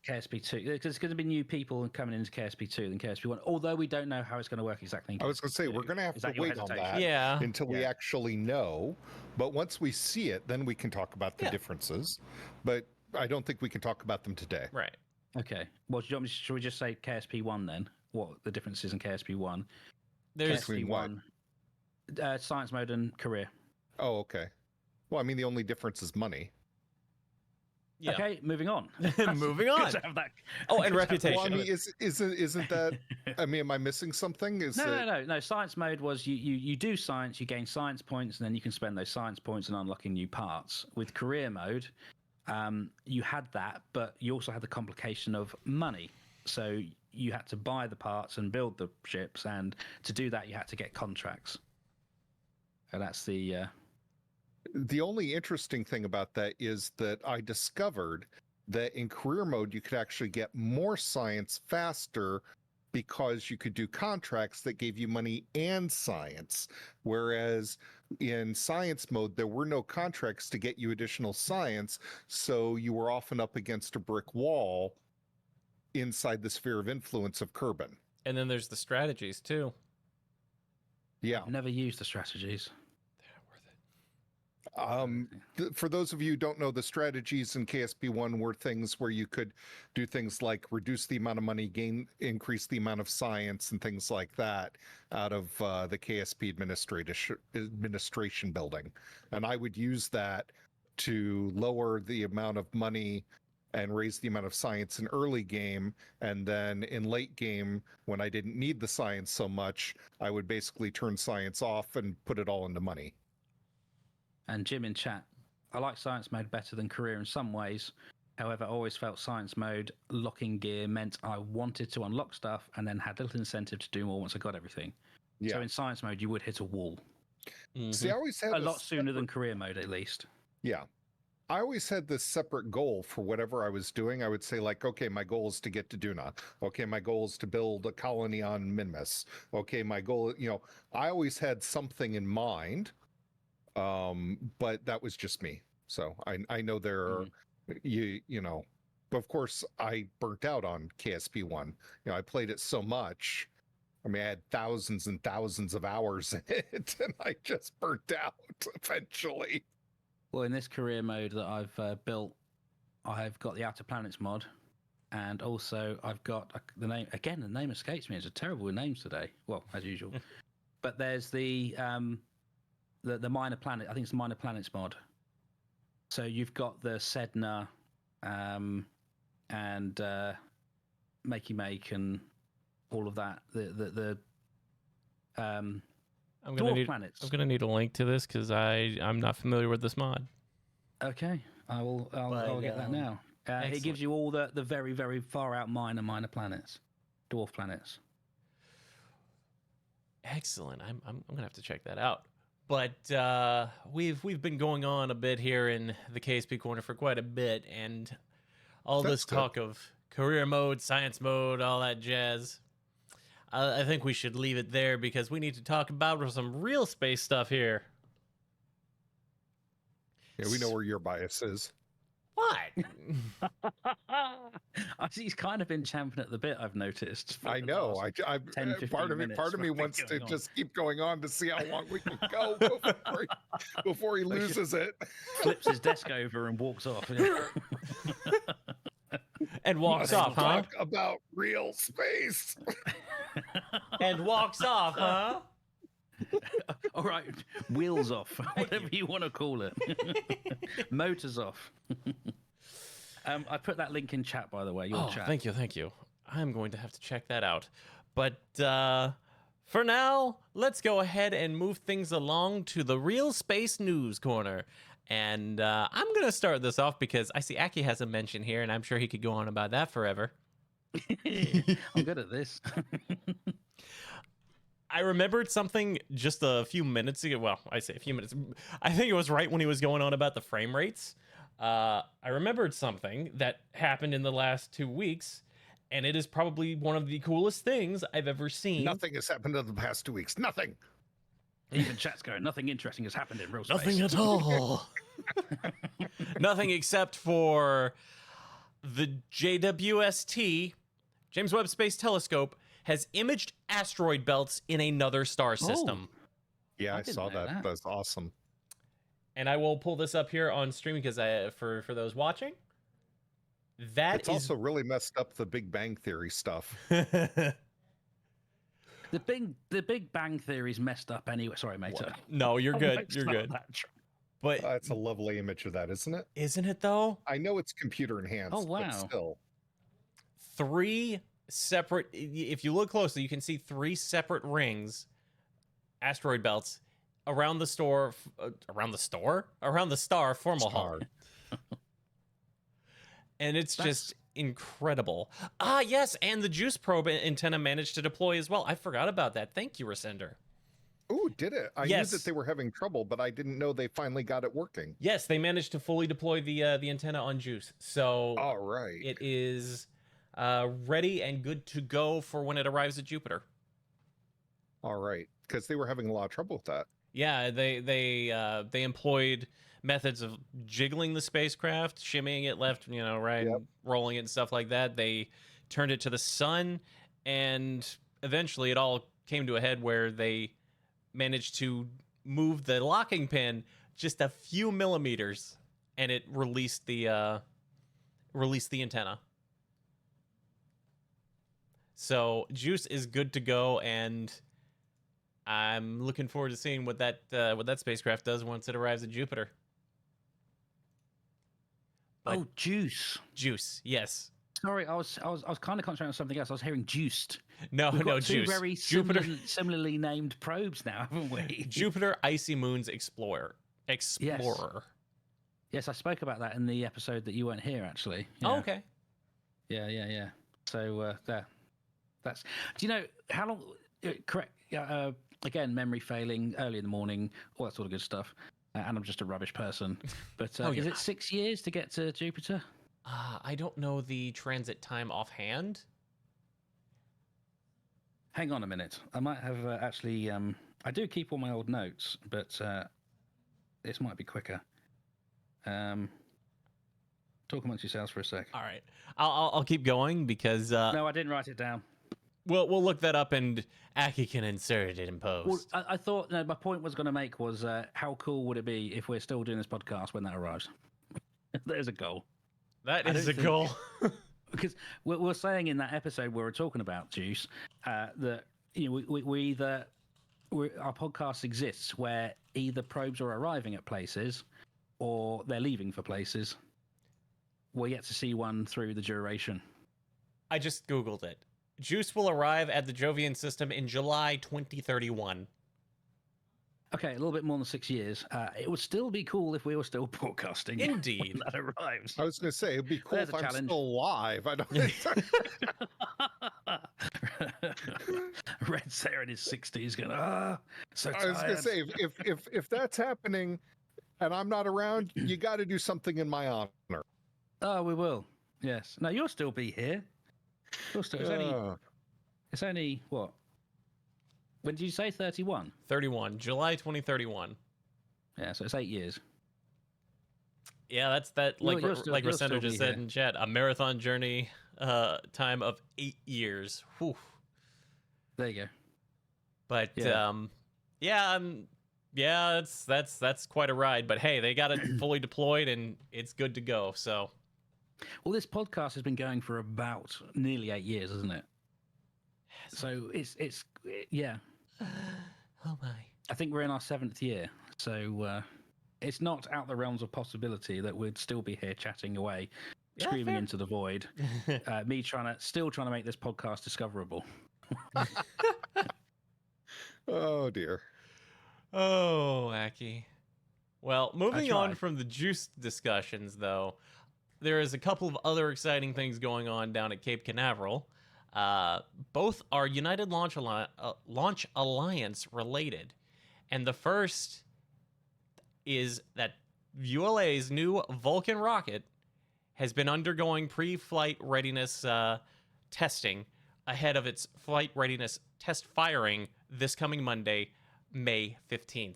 KSP2, because there's going to be new people coming into KSP2 than KSP1. Although we don't know how it's going to work exactly. In KSP2. I was going to say we're going to have to wait on that until we actually know. But once we see it, then we can talk about the differences. But I don't think we can talk about them today. Right. Okay. Well, should we just say KSP1 then? What the difference is in KSP1? There's KSP1, science mode and career. Oh, okay. Well, I mean, the only difference is money. Yeah. Okay, moving on. Moving on. Good to have that- Oh, and good to have that reputation. Well, I mean, show. isn't that? I mean, am I missing something? No. Science mode was you do science, you gain science points, and then you can spend those science points on unlocking new parts. With career mode, you had that, but you also had the complication of money. So you had to buy the parts and build the ships, and to do that, you had to get contracts. And that's The only interesting thing about that is that I discovered that in career mode, you could actually get more science faster because you could do contracts that gave you money and science. Whereas in science mode, there were no contracts to get you additional science. So you were often up against a brick wall inside the sphere of influence of Kerbin. And then there's the strategies too. Yeah. I've never used the strategies. For those of you who don't know, the strategies in KSP1 were things where you could do things like reduce the amount of money, increase the amount of science, and things like that out of the KSP administration building. And I would use that to lower the amount of money and raise the amount of science in early game. And then in late game, when I didn't need the science so much, I would basically turn science off and put it all into money. And Jim in chat, I like science mode better than career in some ways. However, I always felt science mode locking gear meant I wanted to unlock stuff and then had little incentive to do more once I got everything. Yeah. So in science mode, you would hit a wall. See, I always had A lot sooner than career mode, at least. Yeah. I always had this separate goal for whatever I was doing. I would say, like, okay, my goal is to get to Duna. Okay, my goal is to build a colony on Minmus. Okay, my goal, I always had something in mind. But that was just me. So I know there are, but of course I burnt out on KSP1. I played it so much. I mean, I had thousands and thousands of hours in it, and I just burnt out eventually. Well, in this career mode that I've built, I've got the Outer Planets mod, and also I've got the name, again, the name escapes me. It's terrible with names today. Well, as usual. But there's the minor planet, I think it's the minor planets mod. So you've got the Sedna and Makey Make and all of that. The planets. I'm gonna need a link to this because I'm not familiar with this mod. Okay, I'll get that now. It gives you all the very, very far out minor planets, dwarf planets. Excellent. I'm gonna have to check that out. But we've been going on a bit here in the KSP Korner for quite a bit, and all this talk of career mode, science mode, all that jazz. I think we should leave it there because we need to talk about some real space stuff here. Yeah, we know where your bias is. What? He's kind of been champing at the bit, I've noticed. I know. I 10, part of me wants to just keep going on to see how long we can go before he loses it. Flips his desk over and walks off. And walks off, huh? Talk about real space. And walks off, huh? All right, wheels off, whatever you want to call it. Motors off. I put that link in chat, by the way. Your chat. Thank you. I'm going to have to check that out. But for now, let's go ahead and move things along to the Real Space News Corner. And I'm going to start this off because I see Aki has a mention here, and I'm sure he could go on about that forever. I'm good at this. I remembered something just a few minutes ago. Well, I say a few minutes. I think it was right when he was going on about the frame rates. I remembered something that happened in the last 2 weeks, and it is probably one of the coolest things I've ever seen. Nothing has happened in the past 2 weeks. Nothing. Even chat's going, nothing interesting has happened in real space. Nothing at all. Nothing except for the JWST, James Webb Space Telescope, has imaged asteroid belts in another star system. Yeah, I saw that. That's awesome. And I will pull this up here on stream because for those watching. It's also really messed up the Big Bang Theory stuff. The Big Bang Theory's messed up anyway. Sorry, Mator. No, you're good. You're good. But That's a lovely image of that, isn't it? isn't it though? I know it's computer enhanced, Oh, wow. but still. 3 separate, if you look closely, you can see 3 separate rings, asteroid belts, around the star Fomalhaut. And it's just incredible. Ah, yes, and the juice probe antenna managed to deploy as well. I forgot about that. Thank you, Resender. Oh, did it? I Yes. knew that they were having trouble, but I didn't know they finally got it working. Yes, they managed to fully deploy the antenna on juice. So All right. it is ready and good to go for when it arrives at Jupiter. All right, because they were having a lot of trouble with that. Yeah, they employed methods of jiggling the spacecraft, shimmying it left, right, Yep. rolling it and stuff like that. They turned it to the sun, and eventually it all came to a head where they managed to move the locking pin just a few millimeters, and it released the antenna. So Juice is good to go, and I'm looking forward to seeing what that spacecraft does once it arrives at Jupiter. But Juice. Juice, yes. Sorry, I was kind of concentrating on something else. I was hearing juiced. No, We've got two Juice. very Jupiter, similarly named probes now, haven't we? Jupiter Icy Moons Explorer. Yes, I spoke about that in the episode that you weren't here, actually. Oh, Yeah. okay. Yeah. So there. That's. Do you know how long? Correct. Again, memory failing, early in the morning, all that sort of good stuff. And I'm just a rubbish person. But is it 6 years to get to Jupiter? I don't know the transit time offhand. Hang on a minute. I might have actually. I do keep all my old notes, but this might be quicker. Talk amongst yourselves for a sec. All right, I'll keep going because No, I didn't write it down. we'll look that up and Aki can insert it in post. Well, I thought my point was going to make was how cool would it be if we're still doing this podcast when that arrives? There's a goal. That I is a don't goal. Because we're saying in that episode where we're talking about Juice that we either our podcast exists where either probes are arriving at places or they're leaving for places. We're yet to see one through the duration. I just Googled it. Juice will arrive at the Jovian system in July 2031. Okay, a little bit more than 6 years. It would still be cool if we were still broadcasting. Indeed. When that arrives. I was going to say, it'd be cool There's if a I'm challenge. still alive. I don't. Red's there in his 60s going, so tired. I was going to say, if that's happening, and I'm not around, you got to do something in my honor. Oh, we will. Yes. No, you'll still be here. You'll still. It's only what? When did you say 31? 31, July 2031. Yeah, so it's 8 years. Yeah, that's that. Like You'll still- like you'll Resender still just be said here. in chat, a marathon journey time of 8 years. Whew. There you go. But Yeah. that's quite a ride. But hey, they got it fully deployed and it's good to go. So Well, this podcast has been going for about nearly 8 years, isn't it? So it's yeah. oh my. I think we're in our 7th year. So it's not out the realms of possibility that we'd still be here chatting away, Yeah, screaming fair. into the void. Me still trying to make this podcast discoverable. Oh dear. Oh, Aki. Well, moving on tried. from the juice discussions, though, there is a couple of other exciting things going on down at Cape Canaveral. Both are United Launch Alliance related. And the first is that ULA's new Vulcan rocket has been undergoing pre-flight readiness testing ahead of its flight readiness test firing this coming Monday, May 15th.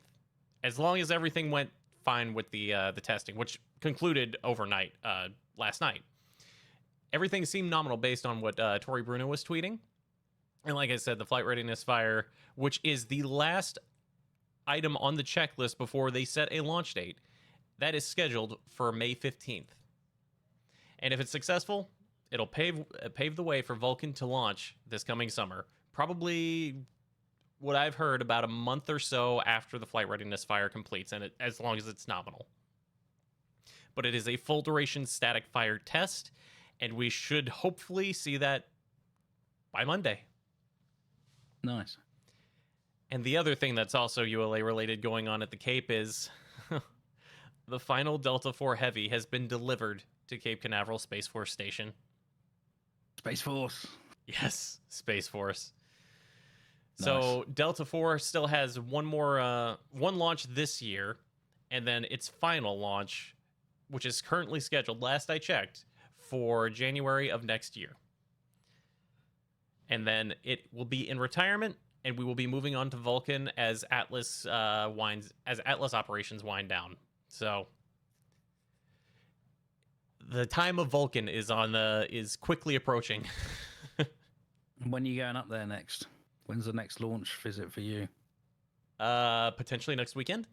As long as everything went fine with the testing, which concluded overnight last night. Everything seemed nominal based on what Tori Bruno was tweeting. And like I said, the flight readiness fire, which is the last item on the checklist before they set a launch date, that is scheduled for May 15th. And if it's successful, it'll pave the way for Vulcan to launch this coming summer. Probably what I've heard, about a month or so after the flight readiness fire completes, and as long as it's nominal. But it is a full duration static fire test, and we should hopefully see that by Monday. Nice. And the other thing that's also ULA related going on at the Cape is the final Delta IV Heavy has been delivered to Cape Canaveral Space Force Station. Space Force. Yes, Space Force. Nice. So Delta IV still has one launch this year, and then its final launch, which is currently scheduled, last I checked, for January of next year. And then it will be in retirement, and we will be moving on to Vulcan as Atlas operations wind down. So the time of Vulcan is quickly approaching. When are you going up there next? When's the next launch visit for you? Potentially next weekend.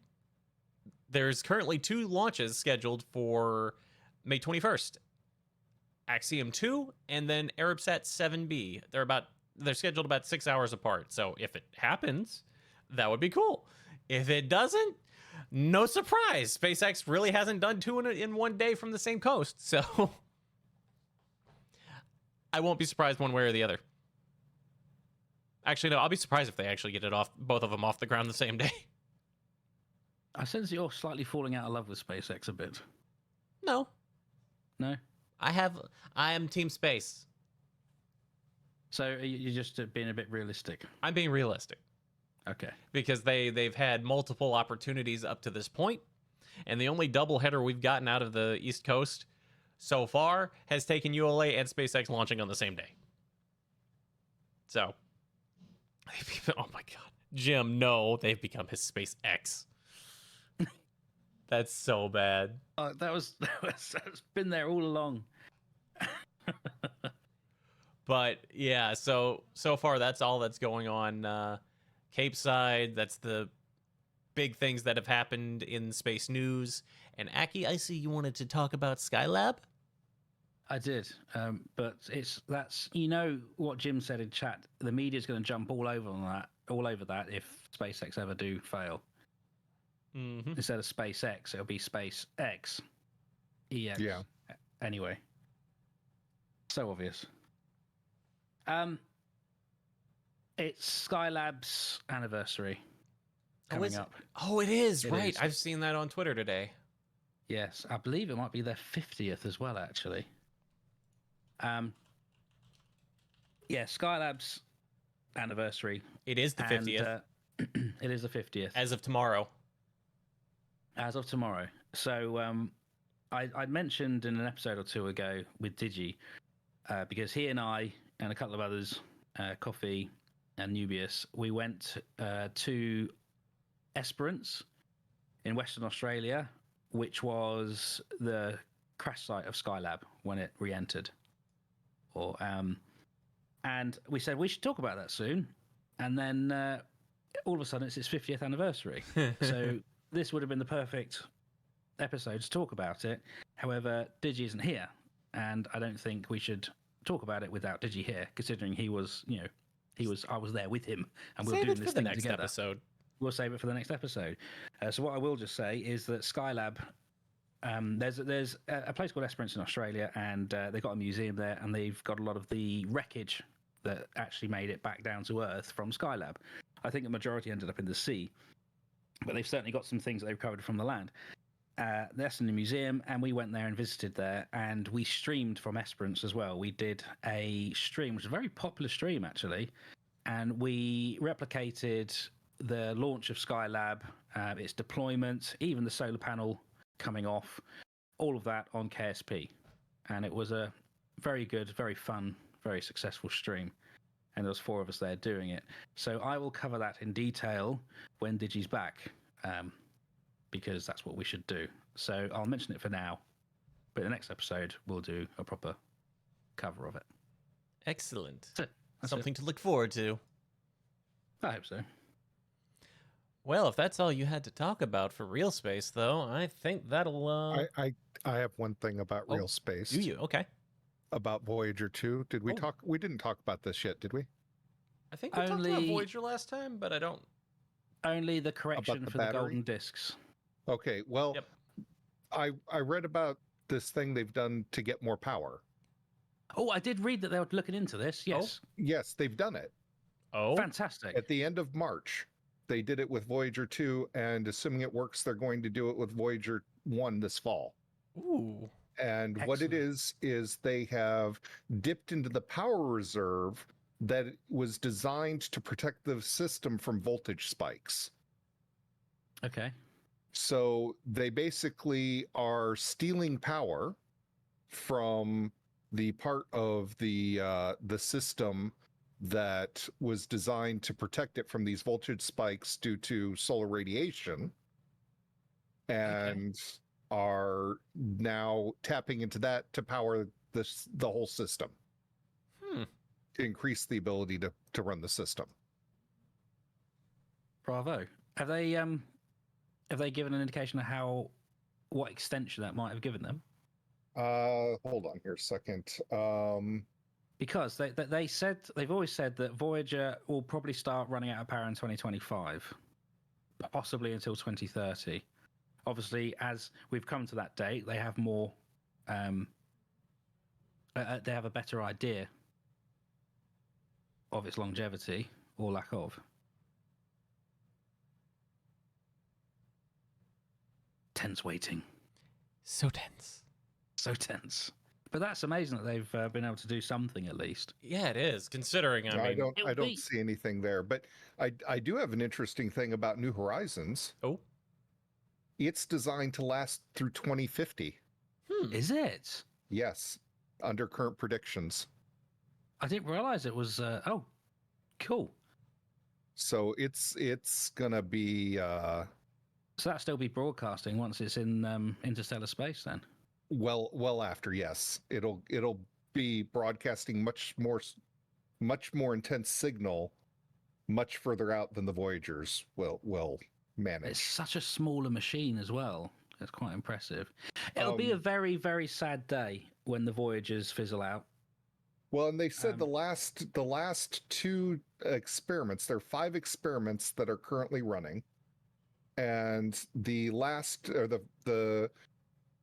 There's currently 2 launches scheduled for May 21st. Axiom 2 and then Arabsat 7B. They're scheduled about 6 hours apart. So if it happens, that would be cool. If it doesn't, no surprise. SpaceX really hasn't done 2 in one day from the same coast. So I won't be surprised one way or the other. Actually, no, I'll be surprised if they actually get both of them off the ground the same day. I sense you're slightly falling out of love with SpaceX a bit. No. No? I am Team Space. So you're just being a bit realistic. I'm being realistic. Okay. Because they've had multiple opportunities up to this point, and the only doubleheader we've gotten out of the East Coast so far has taken ULA and SpaceX launching on the same day. So, oh my God. Jim, no, they've become his SpaceX. That's so bad. That's been there all along. But yeah, so far that's all that's going on Cape side. That's the big things that have happened in space news. And Aki, I see you wanted to talk about Skylab. I did, but that's what Jim said in chat. The media's going to jump all over that if SpaceX ever do fail. Mm-hmm. Instead of SpaceX, it'll be SpaceX. EX. Yeah. Anyway, so obvious. It's Skylab's anniversary coming up. Oh, it is, It right. is. I've seen that on Twitter today. Yes, I believe it might be their 50th as well, actually. Yeah, Skylab's anniversary. It is the 50th. It is the 50th. As of tomorrow. As of tomorrow. So I mentioned in an episode or 2 ago with Digi, because he and I and a couple of others, Coffee and Nubius, we went to Esperance in Western Australia, which was the crash site of Skylab when it re-entered. And we said we should talk about that soon. And then all of a sudden it's its 50th anniversary. So this would have been the perfect episode to talk about it. However, Digi isn't here, and I don't think we should talk about it without Digi here, considering I was there with him, and we were doing this thing together. Episode. We'll save it for the next episode. So what I will just say is that Skylab, there's a place called Esperance in Australia, and they've got a museum there, and they've got a lot of the wreckage that actually made it back down to Earth from Skylab. I think the majority ended up in the sea, but they've certainly got some things that they've recovered from the land. That's in the museum, and we went there and visited there, and we streamed from Esperance as well. We did a stream, which is a very popular stream, actually, and we replicated the launch of Skylab, its deployment, even the solar panel coming off, all of that on KSP. And it was a very good, very fun, very successful stream. And there was 4 of us there doing it. So I will cover that in detail when Digi's back, because that's what we should do. So I'll mention it for now, but the next episode we'll do a proper cover of it. Excellent. That's Something to look forward to. I hope so. Well, if that's all you had to talk about for real space, though, I think that'll. I have one thing about Oh, real space. Do you? Okay. About Voyager 2. Did we talk? We didn't talk about this yet, did we? I think we talked about Only- Voyager last time, but I don't. Only the correction the for the battery? golden discs. Okay, well, Yep. I read about this thing they've done to get more power. Oh, I did read that they were looking into this. Yes. Yes, they've done it. Oh, Fantastic. At the end of March, they did it with Voyager 2, and assuming it works, they're going to do it with Voyager 1 this fall. ooh. And what it is they have dipped into the power reserve that was designed to protect the system from voltage spikes. Okay. So they basically are stealing power from the part of the system that was designed to protect it from these voltage spikes due to solar radiation, and are now tapping into that to power the whole system, to increase the ability to run the system. Bravo. Have they given an indication of what extension that might have given them? Hold on here a second. Because they've always said that Voyager will probably start running out of power in 2025, possibly until 2030. Obviously, as we've come to that date, they have more. They have a better idea of its longevity or lack of. Tense waiting. So tense. So tense. But that's amazing that they've been able to do something at least. Yeah, it is. Considering, I mean, I don't see anything there, but I do have an interesting thing about New Horizons. oh, It's designed to last through 2050. Is it? Yes, under current predictions. I didn't realize it was. Oh, cool. So it's gonna be So that'll still be broadcasting once it's in interstellar space then. well after. Yes, it'll be broadcasting much more intense signal much further out than the Voyagers will manage. It's such a smaller machine as well. It's quite impressive. It'll be a very, very sad day when the Voyagers fizzle out. Well, and they said the last two experiments, there are 5 experiments that are currently running, and the last, or the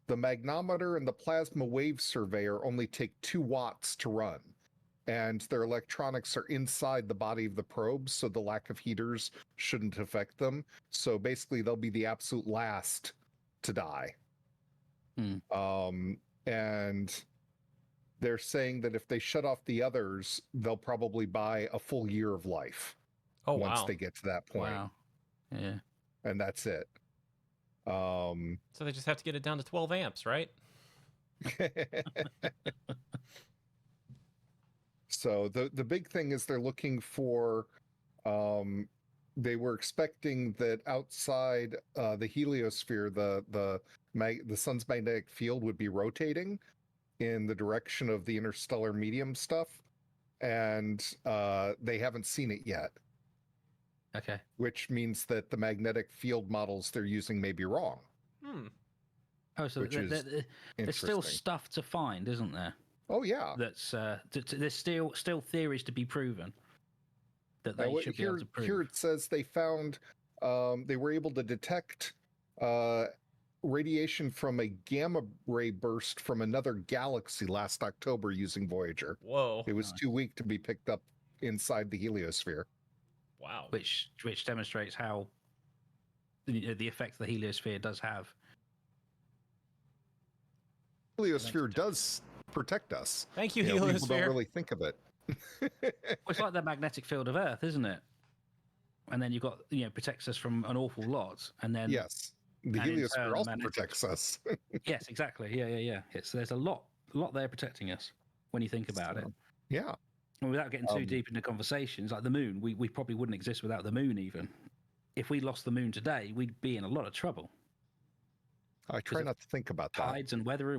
magnometer and the plasma wave surveyor only take 2 watts to run, and their electronics are inside the body of the probes, so the lack of heaters shouldn't affect them. So basically, they'll be the absolute last to die. And they're saying that if they shut off the others, they'll probably buy a full year of life once they get to that point. Wow. Yeah. And that's it. so they just have to get it down to 12 amps, right? So the big thing is they're looking for, they were expecting that outside the heliosphere, the sun's magnetic field would be rotating in the direction of the interstellar medium stuff, and they haven't seen it yet. Okay. Which means that the magnetic field models they're using may be wrong. Oh, so there's still stuff to find, isn't there? Oh yeah. That's there's still theories to be proven that they should be able to prove. Here it says they found they were able to detect radiation from a gamma ray burst from another galaxy last October using Voyager. Whoa. It was too weak to be picked up inside the heliosphere. Wow. Which demonstrates how the effect the heliosphere does have. Heliosphere does protect us. Thank you, People heliosphere. don't really think of it. Well, it's like the magnetic field of Earth, isn't it? And then you've got, protects us from an awful lot. And then Yes. The heliosphere also protects us. Yes, exactly. Yeah. There's a lot there protecting us when you think about it. Yeah. And without getting too deep into conversations, like the moon, we probably wouldn't exist without the moon even. If we lost the moon today, we'd be in a lot of trouble. I try not to think about that. Tides and weather,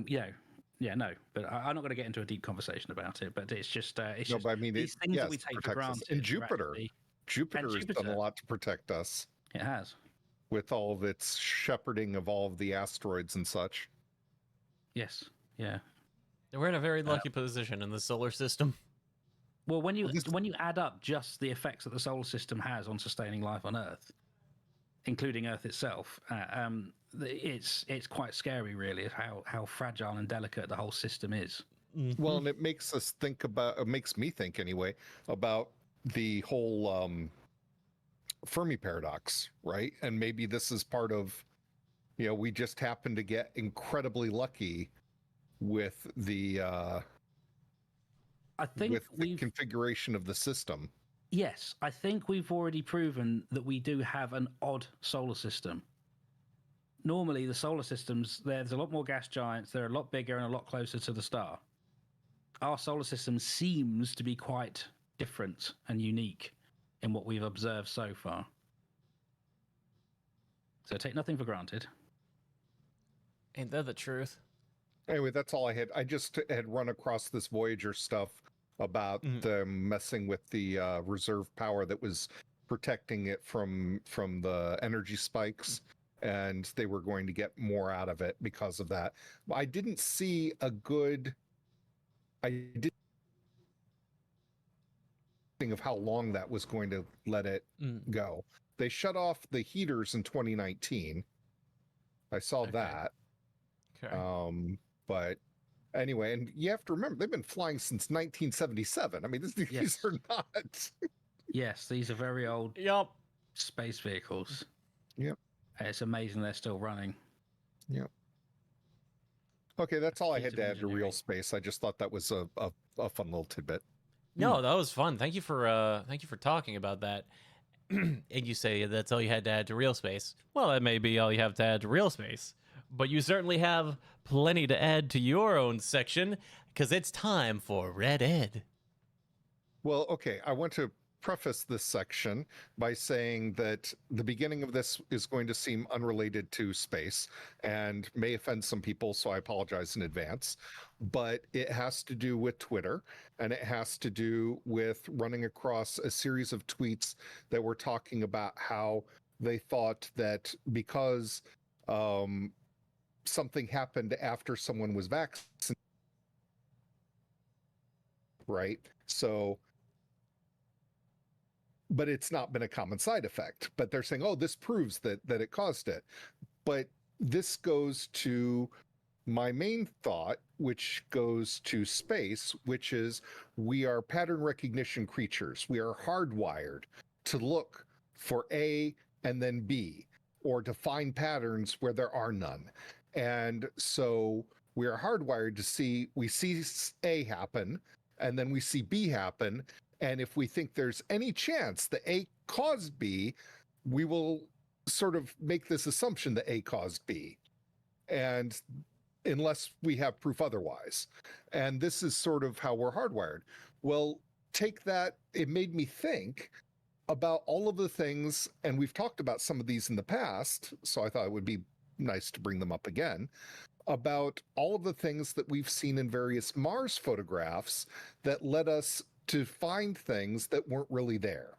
no. But I'm not going to get into a deep conversation about it. But it's just, But I mean, these things that we take for granted. And Jupiter has done a lot to protect us. It has. With all of its shepherding of all of the asteroids and such. Yes. Yeah. We're in a very lucky position in the solar system. Well, when you add up just the effects that the solar system has on sustaining life on Earth, including Earth itself, it's quite scary, really, how fragile and delicate the whole system is. Well, and it makes us think about, it makes me think anyway, about the whole Fermi paradox, right? And maybe this is part of, we just happen to get incredibly lucky with the configuration of the system. Yes, I think we've already proven that we do have an odd solar system. Normally, the solar systems, there's a lot more gas giants, they're a lot bigger and a lot closer to the star. Our solar system seems to be quite different and unique in what we've observed so far. So take nothing for granted. Ain't that the truth? Anyway, that's all I had. I just had run across this Voyager stuff about them messing with the reserve power that was protecting it from the energy spikes, and they were going to get more out of it because of that. I didn't see a good... I didn't think of how long that was going to let it go. They shut off the heaters in 2019. I saw that. Okay. But anyway, and you have to remember, they've been flying since 1977. I mean, these are not... Yes, these are very old space vehicles. Yep. It's amazing they're still running. Yep. Okay, that's all I had to add to real space. I just thought that was a fun little tidbit. No, that was fun. Thank you for talking about that. And you say that's all you had to add to real space. Well, that may be all you have to add to real space, but you certainly have plenty to add to your own section, because it's time for Red Ed. Well, okay, I want to preface this section by saying that the beginning of this is going to seem unrelated to space and may offend some people, so I apologize in advance. But it has to do with Twitter, and it has to do with running across a series of tweets that were talking about how they thought that because something happened after someone was vaccinated, right? So, but it's not been a common side effect. But they're saying, oh, this proves that it caused it. But this goes to my main thought, which goes to space, which is we are pattern recognition creatures. We are hardwired to look for A and then B, or to find patterns where there are none. And so we are hardwired to we see A happen, and then we see B happen. And if we think there's any chance that A caused B, we will sort of make this assumption that A caused B. And unless we have proof otherwise. And this is sort of how we're hardwired. Well, take that, it made me think about all of the things, and we've talked about some of these in the past, so I thought it would be nice to bring them up again, about all of the things that we've seen in various Mars photographs that led us to find things that weren't really there.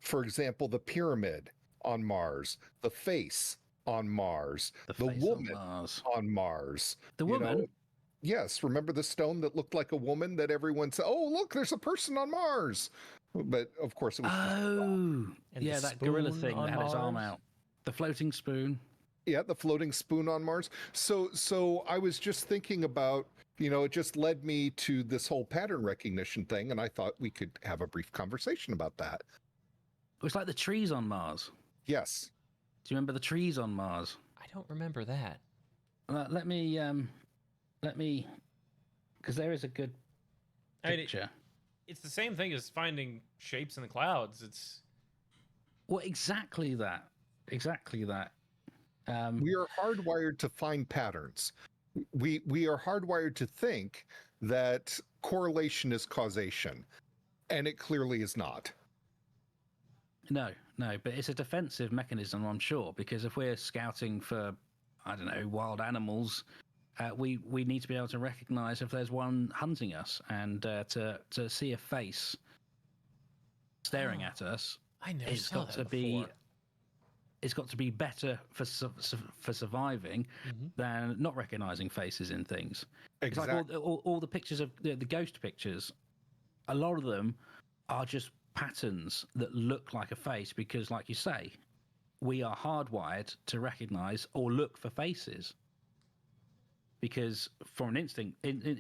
For example, the pyramid on Mars, the face on Mars, the woman on Mars. The woman? Yes, remember the stone that looked like a woman that everyone said, oh, look, there's a person on Mars. But of course it was yeah, that gorilla thing that had its arm out. The floating spoon. Yeah, the floating spoon on Mars. So I was just thinking about, it just led me to this whole pattern recognition thing, and I thought we could have a brief conversation about that. It was like the trees on Mars. Yes. Do you remember the trees on Mars? I don't remember that. Let me, because there is a good picture. It's the same thing as finding shapes in the clouds. It's exactly that. Exactly that. We are hardwired to find patterns. We are hardwired to think that correlation is causation, and it clearly is not. No, but it's a defensive mechanism, I'm sure, because if we're scouting for, I don't know, wild animals, we need to be able to recognize if there's one hunting us, and to see a face staring at us. I never saw that before. It's got to be better for surviving than not recognizing faces in things. Exactly. It's like all the pictures of the ghost pictures a lot of them are just patterns that look like a face because, like you say, we are hardwired to recognize or look for faces. Because from an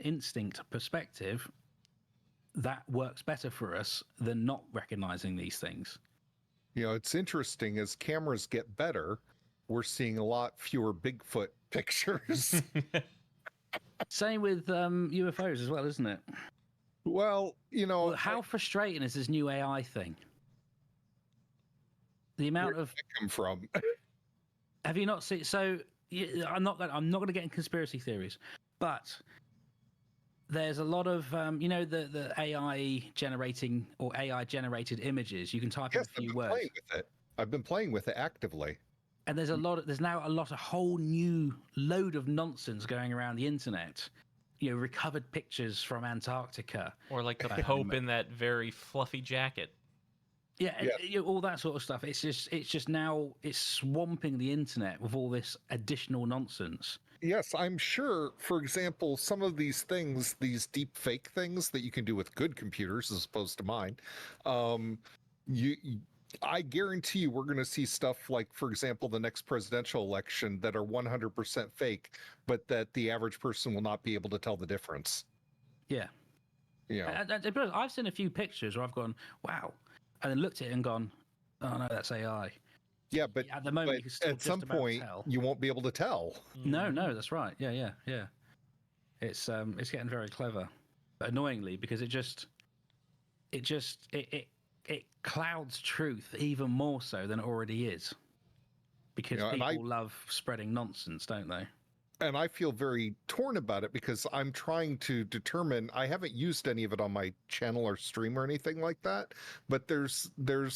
instinct perspective, that works better for us than not recognizing these things. You know, it's interesting as cameras get better, we're seeing a lot fewer Bigfoot pictures. Same with UFOs as well, isn't it? Well, you know, Well, how frustrating is this new AI thing? The amount of come from. have you not seen? So I'm not going to get in conspiracy theories, but there's a lot of the AI generating or AI generated images. You can type in a few words. Playing with it. I've been playing with it actively. And there's now a whole new load of nonsense going around the internet. You know, recovered pictures from Antarctica, or like the Pope in that very fluffy jacket. Yeah, all that sort of stuff. It's just now it's swamping the internet with all this additional nonsense. Yes, I'm sure. For example, some of these things, these deep fake things that you can do with good computers as opposed to mine, I guarantee you we're going to see stuff like, for example, the next presidential election that are 100% fake, but that the average person will not be able to tell the difference. Yeah. Yeah. I've seen a few pictures where I've gone, wow, and then looked at it and gone, oh no, that's AI. Yeah, but at the moment, you can still at some point you won't be able to tell. No, that's right. Yeah. It's getting very clever, but annoyingly because it clouds truth even more so than it already is. Because people love spreading nonsense, don't they? And I feel very torn about it because I'm trying to determine, I haven't used any of it on my channel or stream or anything like that, but there's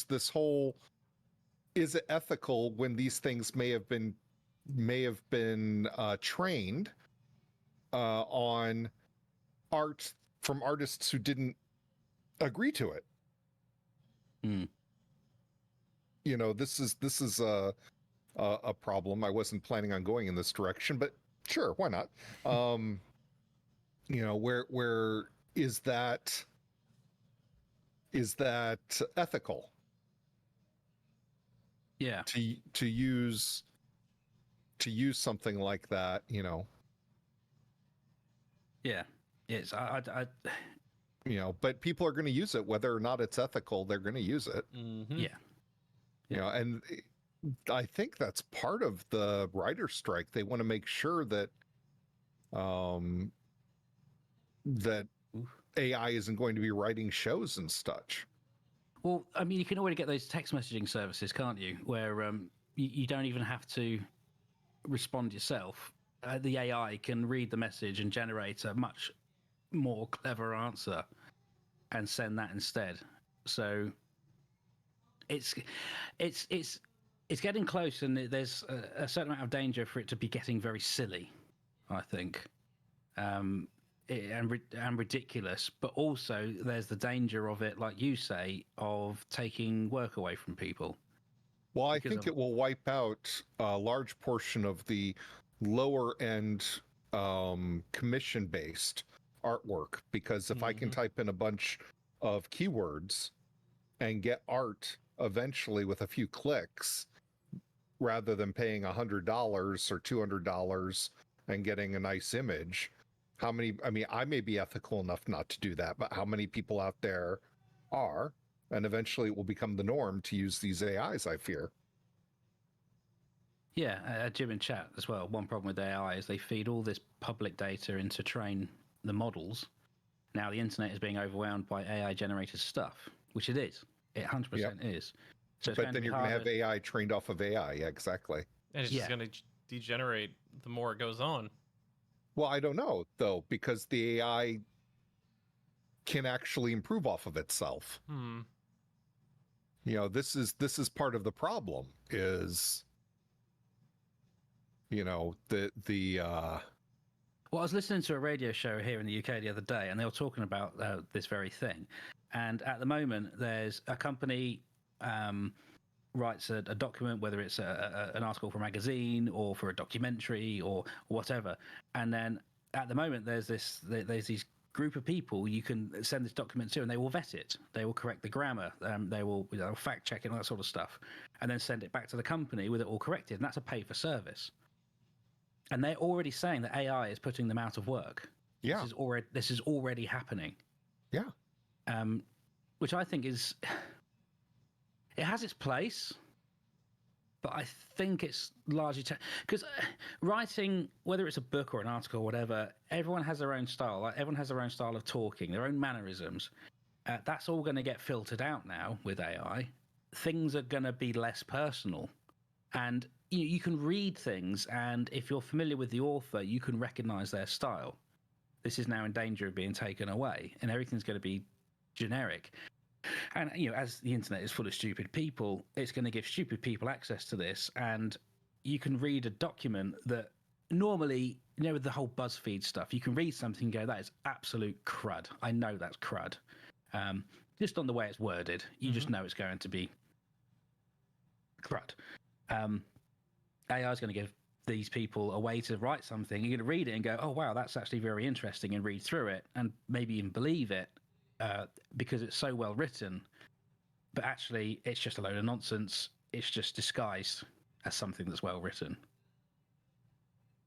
this whole, is it ethical when these things may have been trained on art from artists who didn't agree to it? You know, this is a problem. I wasn't planning on going in this direction, but sure, why not? You know, where is that ethical? Yeah. To use something like that, you know. Yeah. It's I you know, but people are going to use it whether or not it's ethical. They're going to use it. Mm-hmm. Yeah. You know, and I think that's part of the writer's strike. They want to make sure that that AI isn't going to be writing shows and such. Well, I mean, you can already get those text messaging services, can't you? Where you don't even have to respond yourself. The AI can read the message and generate a much more clever answer and send that instead. So it's getting close, and there's a certain amount of danger for it to be getting very silly, I think, and ridiculous. But also, there's the danger of it, like you say, of taking work away from people. Well, I think it will wipe out a large portion of the lower end commission-based artwork, because if I can type in a bunch of keywords and get art eventually with a few clicks, rather than paying $100 or $200 and getting a nice image, how many, I mean, I may be ethical enough not to do that, but how many people out there are? And eventually it will become the norm to use these AIs, I fear. Yeah, Jim in chat as well. One problem with AI is they feed all this public data in to train the models. Now the internet is being overwhelmed by AI-generated stuff, which it is. It 100% is. So but then you're going to have AI trained off of AI. Yeah, exactly. And it's just going to degenerate the more it goes on. Well, I don't know, though, because the AI can actually improve off of itself. You know, this is part of the problem is, you know, Well, I was listening to a radio show here in the UK the other day, and they were talking about this very thing. And at the moment, there's a company writes a document, whether it's an article for a magazine or for a documentary or whatever. And then at the moment, there's these group of people you can send this document to, and they will vet it. They will correct the grammar. They will fact check it and that sort of stuff, and then send it back to the company with it all corrected. And that's a pay for service. And they're already saying that AI is putting them out of work. Yeah. This is already happening. Yeah. Which I think it has its place, but I think it's largely because writing, whether it's a book or an article or whatever, everyone has their own style. Like, everyone has their own style of talking, their own mannerisms. That's all going to get filtered out now with AI. Things are going to be less personal, and you can read things, and if you're familiar with the author, you can recognize their style. This is now in danger of being taken away, and everything's going to be generic. And as the internet is full of stupid people, it's going to give stupid people access to this, and you can read a document that normally, with the whole BuzzFeed stuff, you can read something and go, that is absolute crud. I know that's crud. Just on the way it's worded, you just know it's going to be crud. AI is going to give these people a way to write something. You're going to read it and go, oh, wow, that's actually very interesting, and read through it and maybe even believe it. Because it's so well written, but actually it's just a load of nonsense. It's just disguised as something that's well written.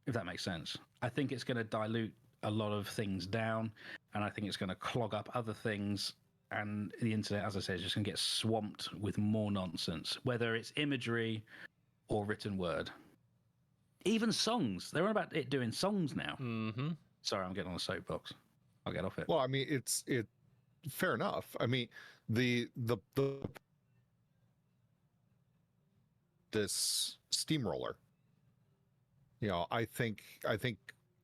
If that makes sense. I think it's going to dilute a lot of things down, and I think it's going to clog up other things, and the internet, as I said, is just going to get swamped with more nonsense, whether it's imagery or written word. Even songs. They're on about it doing songs now. Mm-hmm. Sorry, I'm getting on a soapbox. I'll get off it. Well, I mean, it's fair enough. I mean, this steamroller. I think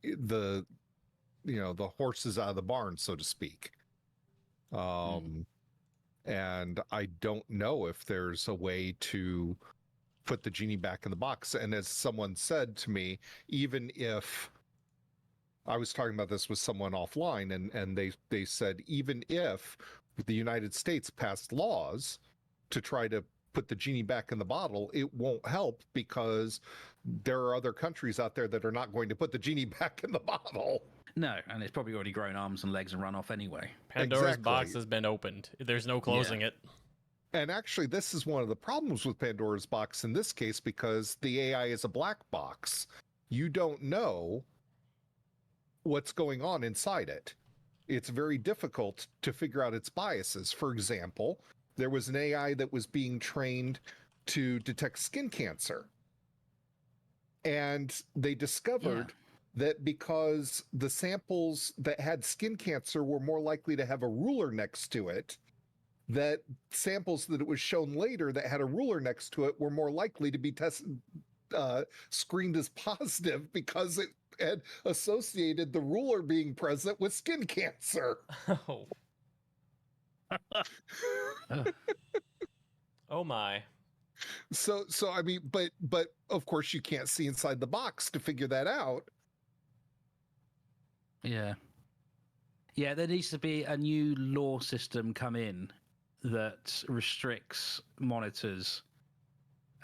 the horse is out of the barn, so to speak. And I don't know if there's a way to put the genie back in the box. And as someone said to me, even if I was talking about this with someone offline, and they said, even if the United States passed laws to try to put the genie back in the bottle, it won't help, because there are other countries out there that are not going to put the genie back in the bottle. No, and it's probably already grown arms and legs and run off anyway. Pandora's box has been opened. There's no closing it. And actually, this is one of the problems with Pandora's box in this case, because the AI is a black box. You don't know what's going on inside it. It's very difficult to figure out its biases. For example, there was an AI that was being trained to detect skin cancer. And they discovered that because the samples that had skin cancer were more likely to have a ruler next to it, that samples that it was shown later that had a ruler next to it were more likely to be screened as positive, because it had associated the ruler being present with skin cancer. Oh. Oh my. So I mean, but of course you can't see inside the box to figure that out. Yeah, there needs to be a new law system come in that restricts monitors.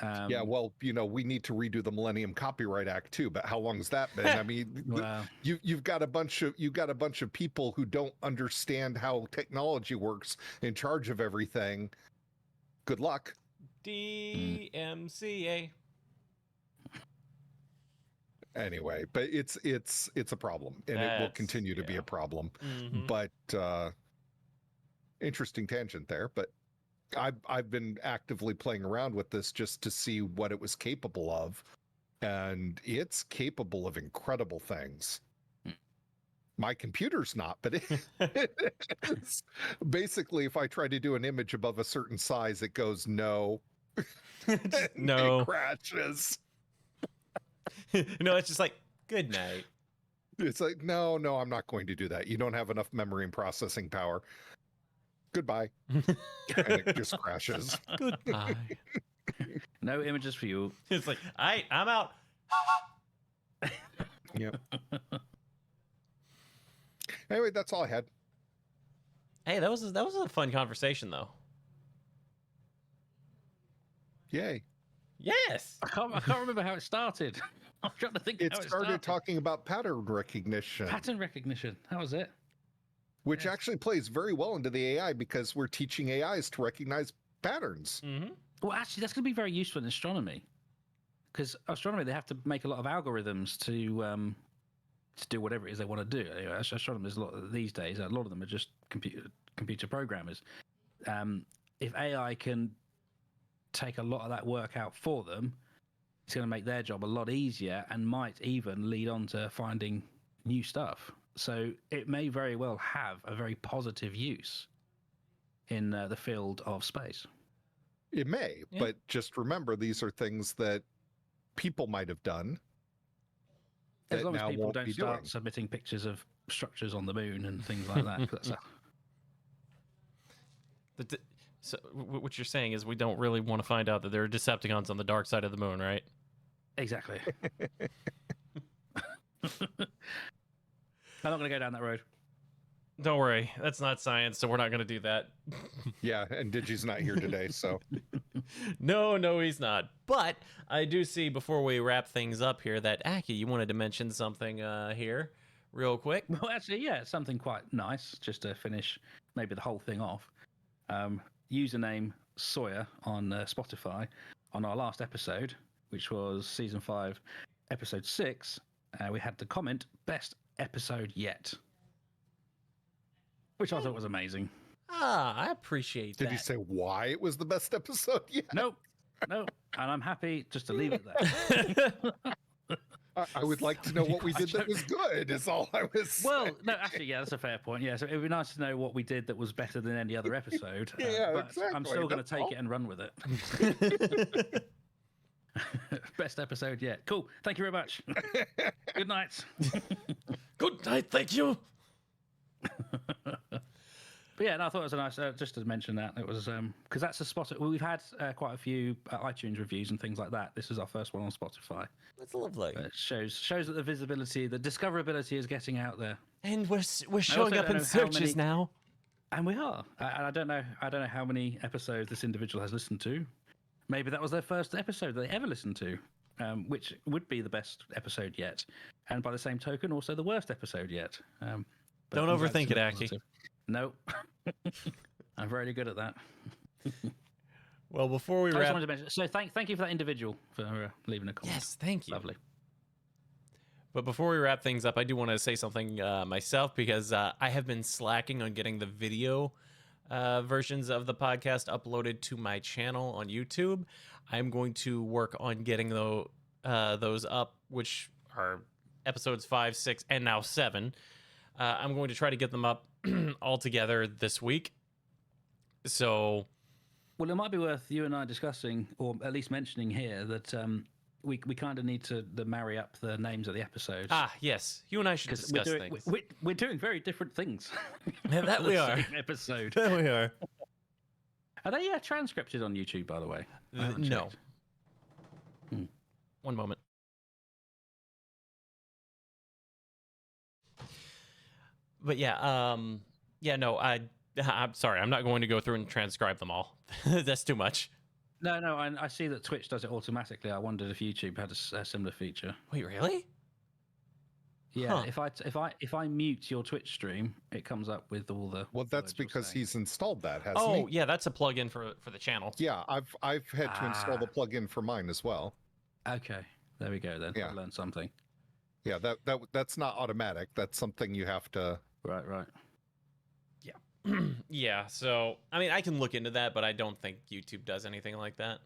Well, we need to redo the Millennium Copyright Act too, but how long has that been? I mean, Wow. you've got a bunch of people who don't understand how technology works in charge of everything. Good luck. DMCA. Anyway, but it's a problem, and it will continue to be a problem. Mm-hmm. But interesting tangent there. But I've been actively playing around with this just to see what it was capable of, and it's capable of incredible things. My computer's not, but it is. Basically, if I try to do an image above a certain size, it goes no. No. It crashes. No, it's just like, good night. It's like, no, I'm not going to do that. You don't have enough memory and processing power. Goodbye. And it just crashes. Goodbye. No images for you. It's like, I'm out. Yep. Anyway, that's all I had. Hey, that was a fun conversation, though. Yay. Yes. I can't remember how it started. I'm trying to think. It started talking about pattern recognition. Pattern recognition. That was it. which Yes. actually plays very well into the AI because we're teaching AIs to recognize patterns. Mm-hmm. Well, actually, that's going to be very useful in astronomy, because astronomy, they have to make a lot of algorithms to do whatever it is they want to do. You know, astronomers these days, a lot of them are just computer programmers. If AI can take a lot of that work out for them, it's going to make their job a lot easier and might even lead on to finding new stuff. So it may very well have a very positive use in the field of space. It may, Yeah. but just remember, these are things that people might have done As that long as now people won't don't be start doing. submitting pictures of structures on the moon and things like that. 'Cause that's So what you're saying is we don't really want to find out that there are Decepticons on the dark side of the moon, right? exactly. I'm not going to go down that road. Don't worry, that's not science, so we're not going to do that. Yeah, and Digi's not here today, so No, he's not. But I do see before we wrap things up here that Aki, you wanted to mention something here real quick. Well, actually, yeah, something quite nice just to finish maybe the whole thing off. Username Sawyer on Spotify on our last episode, which was season 5, episode 6. We had the comment, best episode yet, which I thought was amazing. I appreciate did that. he say why it was the best episode yet? Nope. And I'm happy just to leave it there. I would like to know what we did that was good, is all I was Well, saying. no, actually, yeah, that's a fair point. Yeah, so it'd be nice to know what we did that was better than any other episode. Yeah, but I'm exactly, still going to that's take all. it and run with it. Best episode yet. Cool. Thank you very much. Good night. Good night, thank you. But yeah, no, I thought it was a nice, just to mention that. It was, because that's a spot. We've had quite a few iTunes reviews and things like that. This is our first one on Spotify. That's lovely. It shows that the visibility, the discoverability is getting out there. And we're showing up don't in know how searches many- now. And we are. And I don't know how many episodes this individual has listened to. Maybe that was their first episode they ever listened to, which would be the best episode yet. And by the same token, also the worst episode yet. But Don't I'm glad overthink it's it, a Aki. positive. No. I'm very good at that. Well, before we I just wrap, wanted to mention. So thank you for that individual for leaving a comment. yes, thank you. Lovely. But before we wrap things up, I do want to say something myself because I have been slacking on getting the video versions of the podcast uploaded to my channel on YouTube. I'm going to work on getting those up, which are episodes 5, 6, and now 7. I'm going to try to get them up all together this week. So, Well, it might be worth you and I discussing, or at least mentioning here, that we kind of need to marry up the names of the episodes. yes, you and I should Because discuss things. we're doing very different things. That for we the are. same episode. There we are. Are they transcripted on YouTube, by the way? I haven't No. checked. One moment. But yeah, no, I'm sorry. I'm not going to go through and transcribe them all. That's too much. No, I see that Twitch does it automatically. I wondered if YouTube had a similar feature. Wait, really? Yeah, Huh. if I mute your Twitch stream, it comes up with all the. Well, that's words you're because saying. he's installed that, hasn't Oh, he? yeah, that's a plug-in for the channel. Yeah, I've had to install the Ah. plugin for mine as well. Okay, there we go then. Yeah. I learned something. Yeah, that's not automatic. That's something you have to. Right. Yeah, so I mean, I can look into that, but I don't think YouTube does anything like that.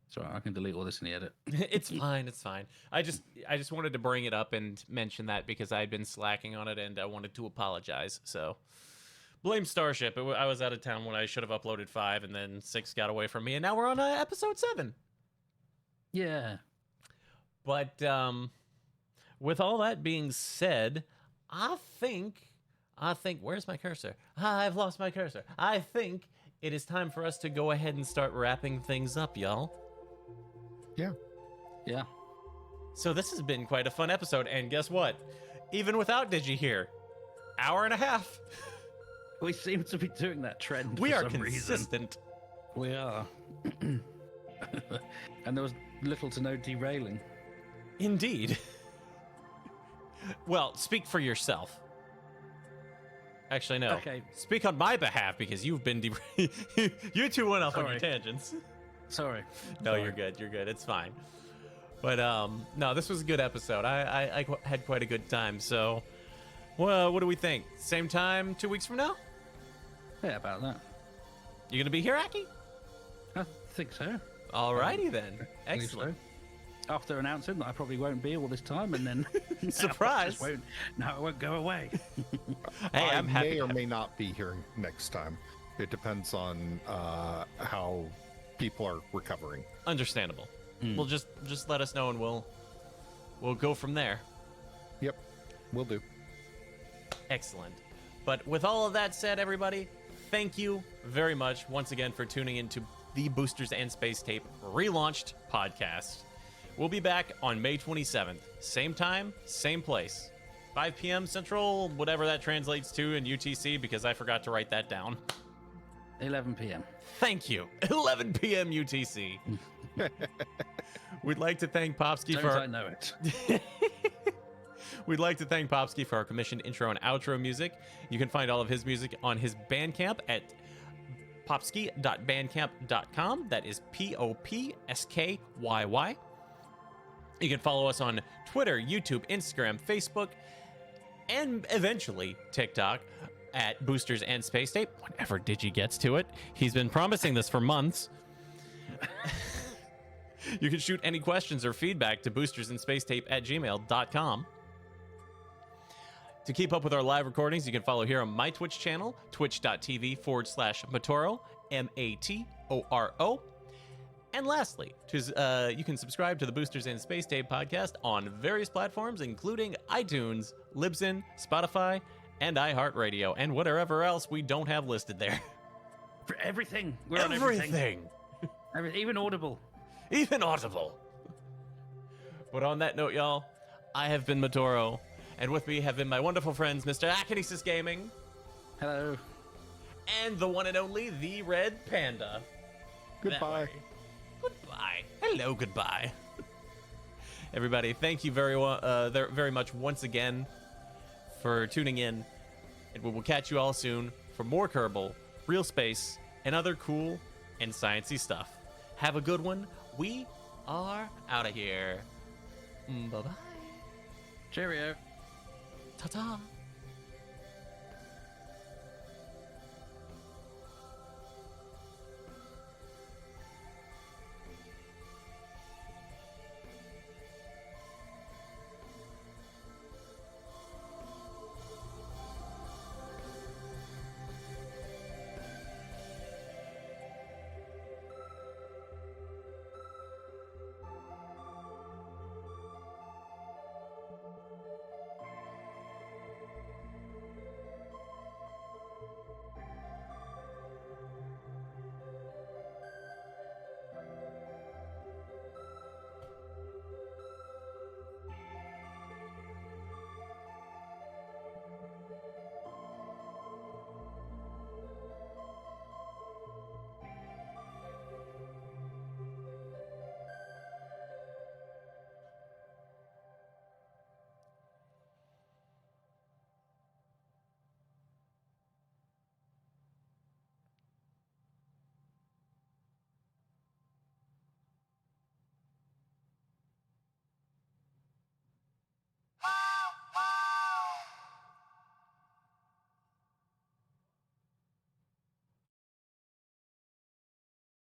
Sorry, I can delete all this in the edit. It's fine. It's fine. I just wanted to bring it up and mention that because I'd been slacking on it and I wanted to apologize. So blame Starship. I was out of town when I should have uploaded 5, and then 6 got away from me, and now we're on episode 7. Yeah. But with all that being said, I think where's my cursor? I've lost my cursor. I think it is time for us to go ahead and start wrapping things up, y'all. Yeah. So this has been quite a fun episode, and guess what? Even without Digi here, hour and a half. We seem to be doing that trend. We for are some reason. consistent. We are. And there was little to no derailing. Indeed. Well, speak for yourself. Actually, no. Okay. Speak on my behalf because you've been you two went off on your Sorry. tangents. Sorry. No, Sorry. you're good. You're good. It's fine. But no, this was a good episode. I had quite a good time. So, well, what do we think? Same time 2 weeks from now? Yeah, about that. You gonna be here, Aki? I think so. Alrighty then. Believe Excellent. so. After announcing that I probably won't be all this time, and then Surprise. No, it won't go away. Hey, I I'm happy. may to or have- may not be here next time. It depends on how people are recovering. Understandable. Well, just let us know and we'll go from there. Yep, will do. Excellent. But with all of that said, everybody, thank you very much once again for tuning into the Boosters and Space Tape relaunched podcast. We'll be back on May 27th. Same time, same place. 5 p.m. Central, whatever that translates to in UTC, because I forgot to write that down. 11 p.m. Thank you. 11 p.m. UTC. We'd like to thank Popsky Don't for... I know it. We'd like to thank Popsky for our commissioned intro and outro music. You can find all of his music on his Bandcamp at popsky.bandcamp.com. That is Popskyy. You can follow us on Twitter, YouTube, Instagram, Facebook, and eventually TikTok at Boosters and Space Tape, whenever Digi gets to it. He's been promising this for months. You can shoot any questions or feedback to boostersandspacetape@gmail.com. To keep up with our live recordings, you can follow here on my Twitch channel, twitch.tv/Matoro, Matoro. And lastly, you can subscribe to the Boosters and Space Tape podcast on various platforms, including iTunes, Libsyn, Spotify, and iHeartRadio, and whatever else we don't have listed there. For everything. We're on everything. Even Audible. Even Audible. But on that note, y'all, I have been Matoro, and with me have been my wonderful friends, Mr. Akinesis Gaming, Hello. and the one and only TheReadPanda. Goodbye. Goodbye. Hello, goodbye. Everybody, thank you very much once again for tuning in, and we will catch you all soon for more Kerbal, real space, and other cool and sciencey stuff. Have a good one. We are out of here. Bye-bye. Cheerio. Ta-ta.